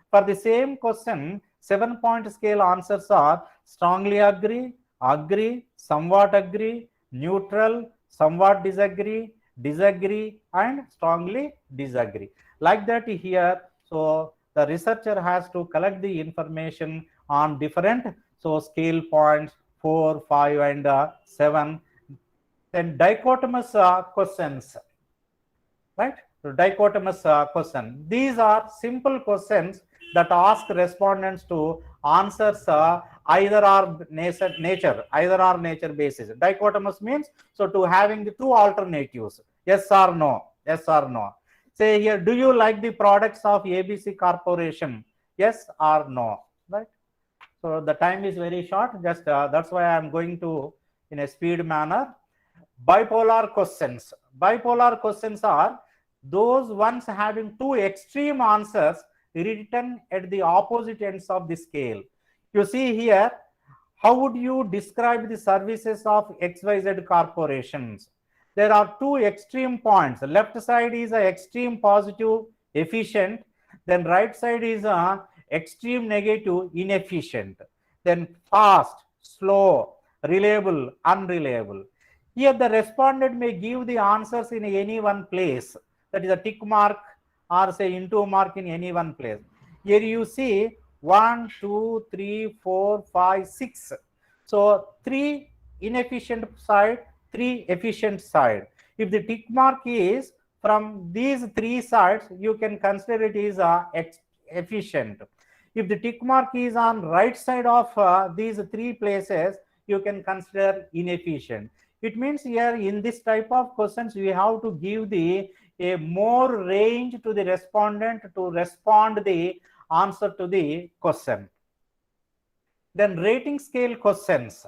For the same question, 7-point scale answers are strongly agree, agree, somewhat agree, neutral, somewhat disagree, disagree, and strongly disagree. Like that here, so the researcher has to collect the information on different scale points 4, 5, and 7. Then dichotomous questions, right? So dichotomous question. These are simple questions that ask respondents to answers either or nature basis. Dichotomous means so to having the two alternatives, yes or no, yes or no. Say here, do you like the products of ABC Corporation? Yes or no, right? So the time is very short. Just that's why I am going to in a speed manner. Bipolar questions. Bipolar questions are those ones having two extreme answers written at the opposite ends of the scale. You see here, how would you describe the services of XYZ corporations? There are two extreme points. The left side is a extreme positive, efficient. Then right side is a extreme negative, inefficient. Then fast, slow, reliable, unreliable. Here the respondent may give the answers in any one place. That is a tick mark or say into mark in any one place. Here you see 1, 2, 3, 4, 5, 6. So 3 inefficient side, 3 efficient side. If the tick mark is from these 3 sides, you can consider it is efficient. If the tick mark is on right side of these 3 places, you can consider inefficient. It means here in this type of questions, we have to give the a more range to the respondent to respond the answer to the question. Then rating scale questions.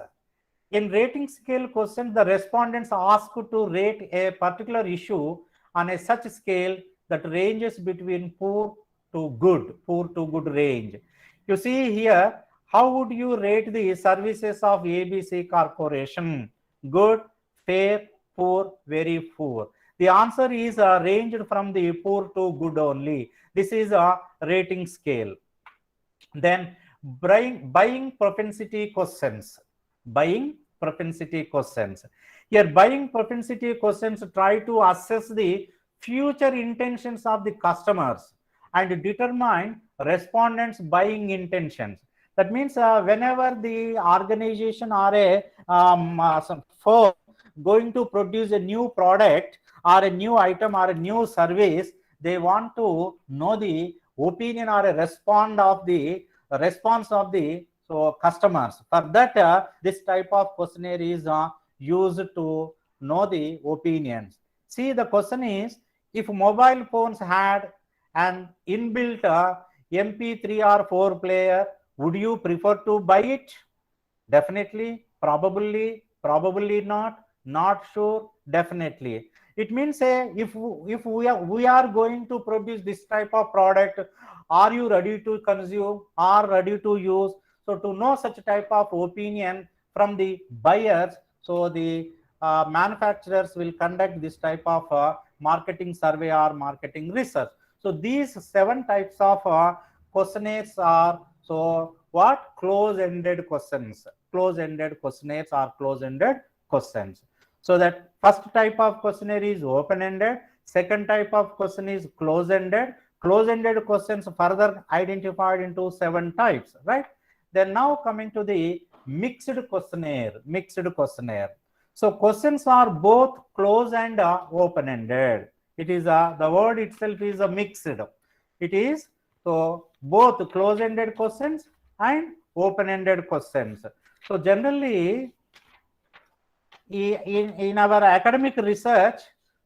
In rating scale questions, the respondents are asked to rate a particular issue on a such scale that ranges between poor to good range. You see here, how would you rate the services of ABC Corporation? Good, fair, poor, very poor. The answer is ranged from the poor to good only. This is a rating scale. Then buying propensity questions. Buying propensity questions. Here, buying propensity questions try to assess the future intentions of the customers and determine respondents' buying intentions. That means whenever the organization or a firm going to produce a new product or a new item or a new service, they want to know the opinion or a response of the customers. For that, this type of questionnaire is used to know the opinions. See, the question is, if mobile phones had an inbuilt MP3 or 4 player, would you prefer to buy it? Definitely, probably not sure, definitely. It means if we are going to produce this type of product, are you ready to consume or ready to use? So to know such type of opinion from the buyers, so the manufacturers will conduct this type of marketing survey or marketing research. So these 7 types of questionnaires are what? Close-ended questions. Close-ended questionnaires are close-ended questions. So that first type of questionnaire is open-ended. Second type of question is close-ended. Close-ended questions further identified into 7 types, right? Then now coming to the mixed questionnaire. Mixed questionnaire. So questions are both close and open-ended. It is the word itself is a mixed. It is so both close-ended questions and open-ended questions. So generally, in our academic research,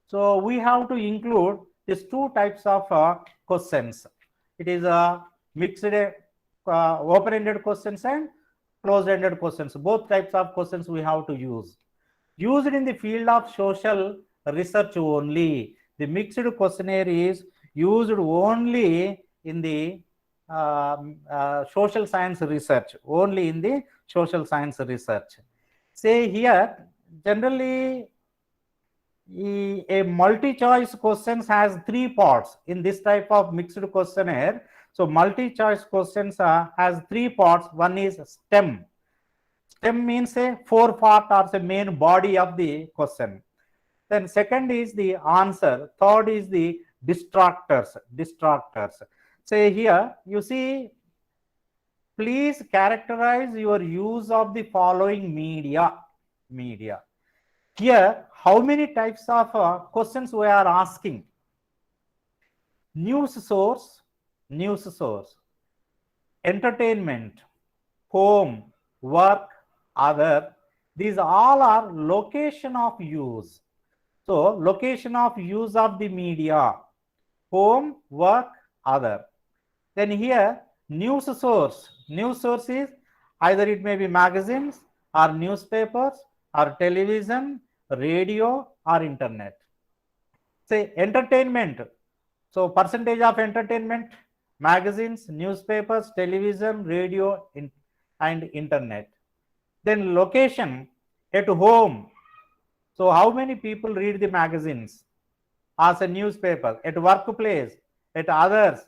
so we have to include these 2 types of questions. It is a mixed open-ended questions and closed-ended questions. Both types of questions we have to use. Used in the field of social research only. The mixed questionnaire is used only in the social science research. Only in the social science research. Say here, generally a multi-choice questions has 3 parts in this type of mixed questionnaire. So multi-choice questions has 3 parts. One is STEM. STEM means a 4 part or the main body of the question. Then second is the answer. Third is the distractors. Say here, you see, please characterize your use of the following media. Here, how many types of questions we are asking? News source, entertainment, home, work, other. These all are location of use. So, location of use of the media, home, work, other. Then here, news source is either it may be magazines or newspapers or television, radio or internet. Say entertainment. So percentage of entertainment, magazines, newspapers, television, radio, and internet. Then location, at home. So how many people read the magazines as a newspaper? At workplace, at others.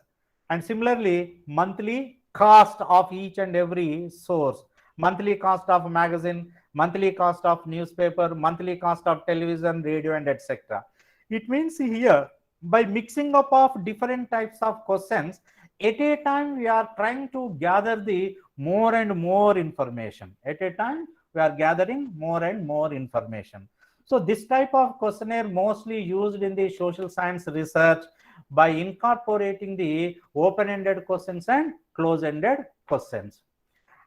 And similarly, monthly cost of each and every source. Monthly cost of magazine, monthly cost of newspaper, monthly cost of television, radio, and etc. It means here, by mixing up of different types of questions, at a time we are trying to gather the more and more information. At a time, we are gathering more and more information. So this type of questionnaire mostly used in the social science research by incorporating the open-ended questions and close-ended questions.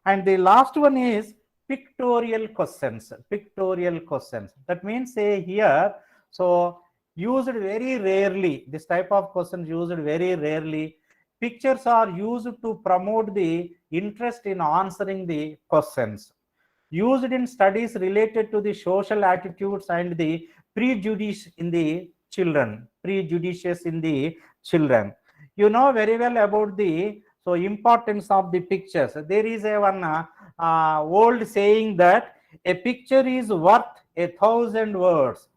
And the last one is pictorial questions. That means say here, so used very rarely, this type of questions used very rarely. Pictures are used to promote the interest in answering the questions. Used in studies related to the social attitudes and the prejudice in the children. You know very well about the importance of the pictures. There is a one old saying that a picture is worth 1,000 words.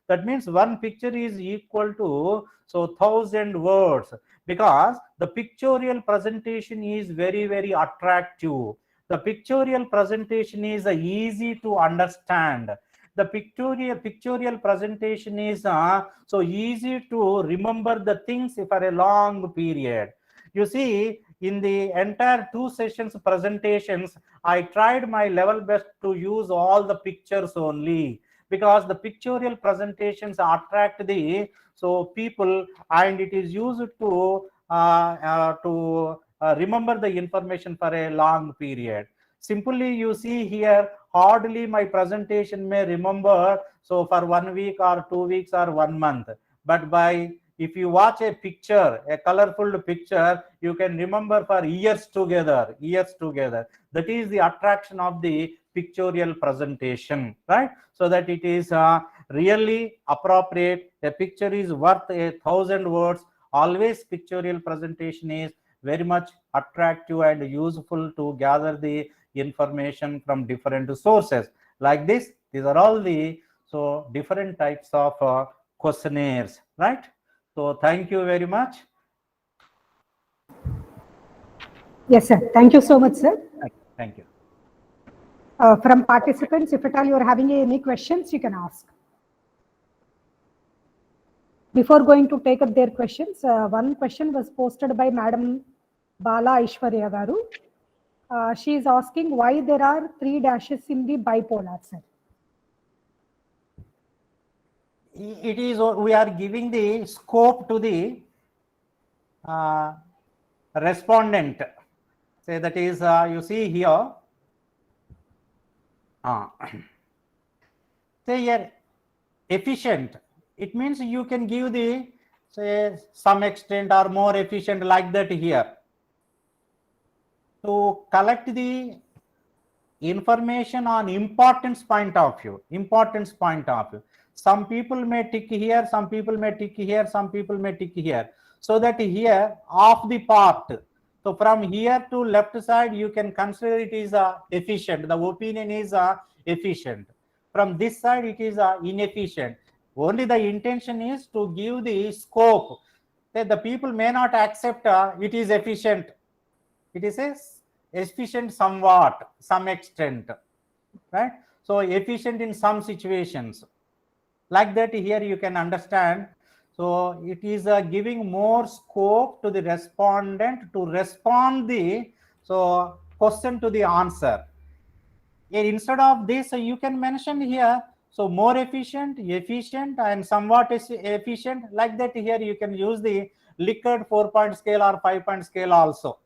That means one picture is equal to 1,000 words, because the pictorial presentation is very, very attractive. The pictorial presentation is easy to understand. The pictorial presentation is so easy to remember the things for a long period. You see, in the entire 2 sessions presentations, I tried my level best to use all the pictures only, because the pictorial presentations attract the people, and it is used to remember the information for a long period. Simply, you see here, hardly my presentation may remember for 1 week or 2 weeks or 1 month. But if you watch a picture, a colorful picture, you can remember for years together. That is the attraction of the pictorial presentation, right? So that it is really appropriate. A picture is worth 1,000 words. Always pictorial presentation is very much attractive and useful to gather the information from different sources. Like this, these are all the different types of questionnaires, right? So thank you very much. Yes, sir. Thank you so much, sir. Thank you. From participants, if at all you are having any questions, you can ask. Before going to take up their questions, one question was posted by Madam Bala Aishwarya Garu. She is asking why there are 3 dashes in the bipolar, sir. It is, we are giving the scope to the respondent. Say that is, you see here. Say here, efficient. It means you can give the, say, some extent or more efficient, like that here. To collect the information on importance point of view. Some people may tick here, some people may tick here, some people may tick here. So that here, off the part. So from here to left side, you can consider it is efficient. The opinion is efficient. From this side, it is inefficient. Only the intention is to give the scope. That the people may not accept it is efficient. It is efficient somewhat, some extent, right? so efficient in some situations. Like that, here you can understand. So it is giving more scope to the respondent to respond the question to the answer. Here, instead of this, you can mention here, so more efficient, and somewhat efficient. Like that, here you can use the Likert 4-point scale or 5-point scale also.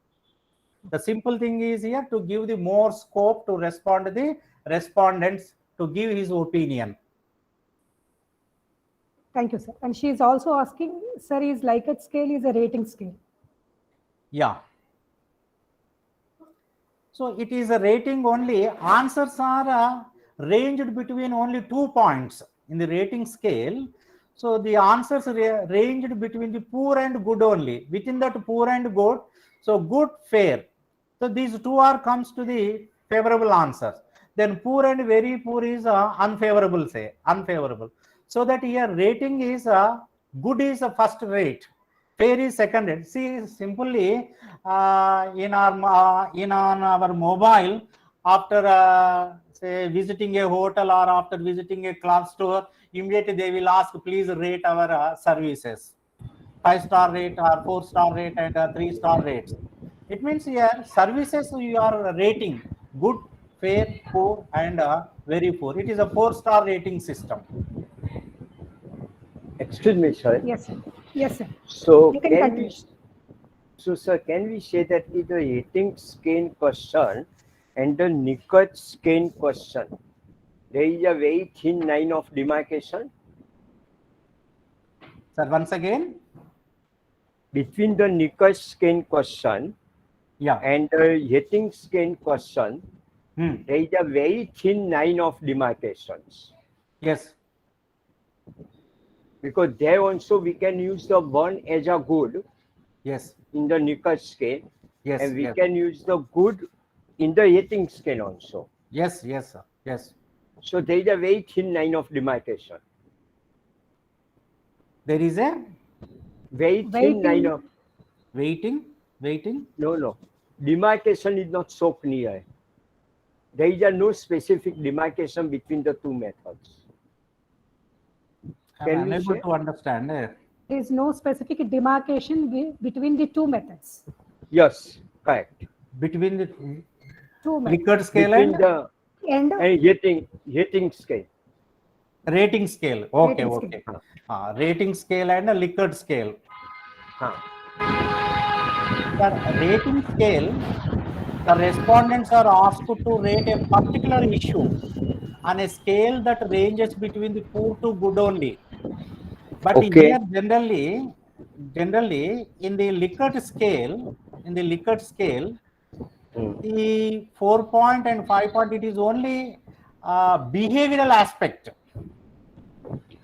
The simple thing is here to give the more scope to respond to the respondents to give his opinion. Thank you, sir. And she is also asking, sir, is Likert scale is a rating scale? Yeah. So it is a rating only. Answers are ranged between only 2 points in the rating scale. So the answers ranged between the poor and good only. Within that poor and good, so good, fair. So these two are comes to the favorable answers. Then poor and very poor is unfavorable, say unfavorable. So that here rating is good is a first rate, fair is second rate. See, simply in our mobile, after say visiting a hotel or after visiting a cloth store, immediately they will ask, please rate our services, 5-star rate or 4-star rate and 3-star rates. It means here services you are rating good, fair, poor and very poor. It is a 4-star rating system. Excuse me, sir. Yes, sir. Yes, sir. So You can can continue. we, so sir, can we say that is the rating scale question and the Likert scale question, there is a very thin line of demarcation Sir, once again, between the Likert scale question yeah. and the rating scale question. There is a very thin line of demarcations. Yes. Because there also we can use the 1 as a good. Yes. In the Likert scale. Yes. And we yes. can use the good in the rating scale also. Yes. Yes. Sir. Yes. So there is a very thin line of demarcation. There is a very thin line of waiting. No. Demarcation is not so clear. There is no specific demarcation between the two methods. I'm unable to understand. There is no specific demarcation between the two methods. Yes, correct. Between the two Likert scale between and rating scale. Rating scale. Okay, okay. Rating scale and a Likert scale. The rating scale, the respondents are asked to rate a particular issue on a scale that ranges between the poor to good only. But here generally in the Likert scale, the 4-point and 5-point, it is only behavioral aspect.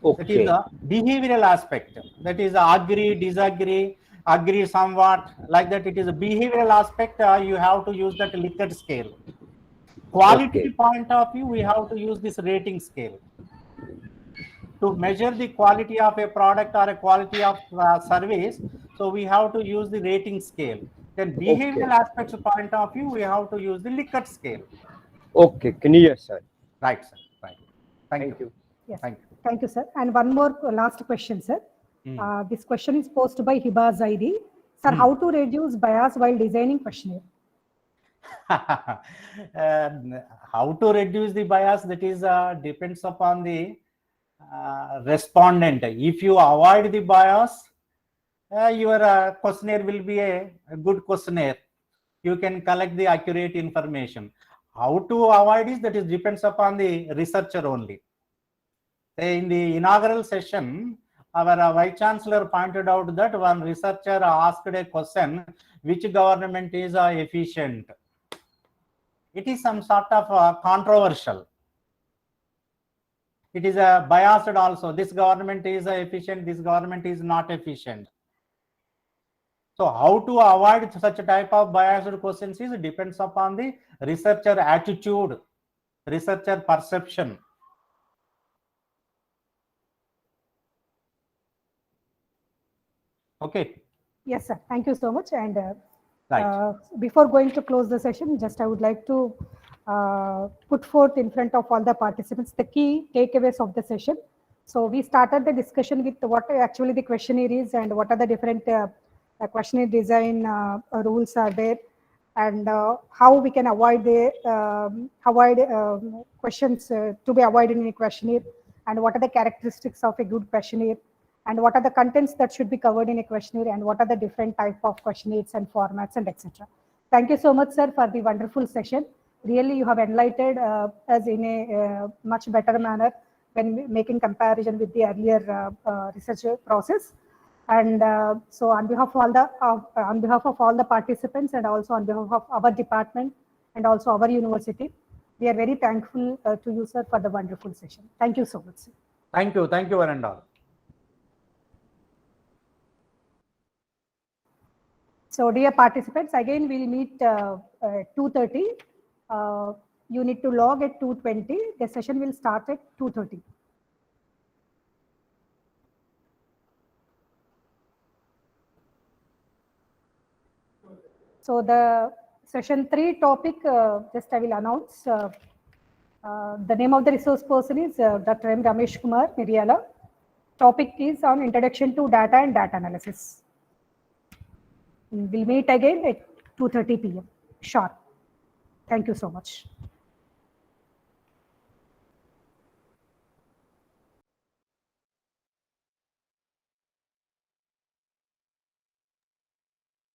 That is a behavioral aspect. That is agree, disagree, agree somewhat, like that. It is a behavioral aspect. You have to use that Likert scale. Quality point of view, we have to use this rating scale. To measure the quality of a product or a quality of service, so we have to use the rating scale. Then behavioral aspects point of view, we have to use the Likert scale. Okay, clear, sir. Right, sir. Right. Thank you. Yes. Thank you, sir. And one more last question, sir. This question is posed by Hiba Zaidi. Sir, how to reduce bias while designing questionnaire? How to reduce the bias, that is depends upon the respondent. If you avoid the bias, your questionnaire will be a good questionnaire. You can collect the accurate information. How to avoid is, that is depends upon the researcher only. In the inaugural session, our Vice Chancellor pointed out that one researcher asked a question, which government is efficient? It is some sort of controversial. It is biased also. This government is efficient, this government is not efficient. So how to avoid such a type of biased questions is depends upon the researcher attitude, researcher perception. Okay. Yes, sir. Thank you so much. And before going to close the session, just I would like to put forth in front of all the participants the key takeaways of the session. So we started the discussion with what actually the questionnaire is and what are the different questionnaire design rules are there, and how we can avoid the questions to be avoided in a questionnaire, and what are the characteristics of a good questionnaire, and what are the contents that should be covered in a questionnaire, and what are the different type of questionnaires and formats and etc. Thank you so much, sir, for the wonderful session. Really, you have enlightened us in a much better manner when making comparison with the earlier research process. And so, on behalf of all the participants, and also on behalf of our department and also our university, we are very thankful to you, sir, for the wonderful session. Thank you so much, sir. Thank you, one and all. So, dear participants, again we'll meet 2:30. You need to log at 2:20. The session will start at 2:30. So the session 3 topic, just I will announce. The name of the resource person is Dr. M. Ramesh Kumar Miriala. Topic is on Introduction to Data and Data Analysis. We'll meet again at 2:30 p.m. sharp. Thank you so much.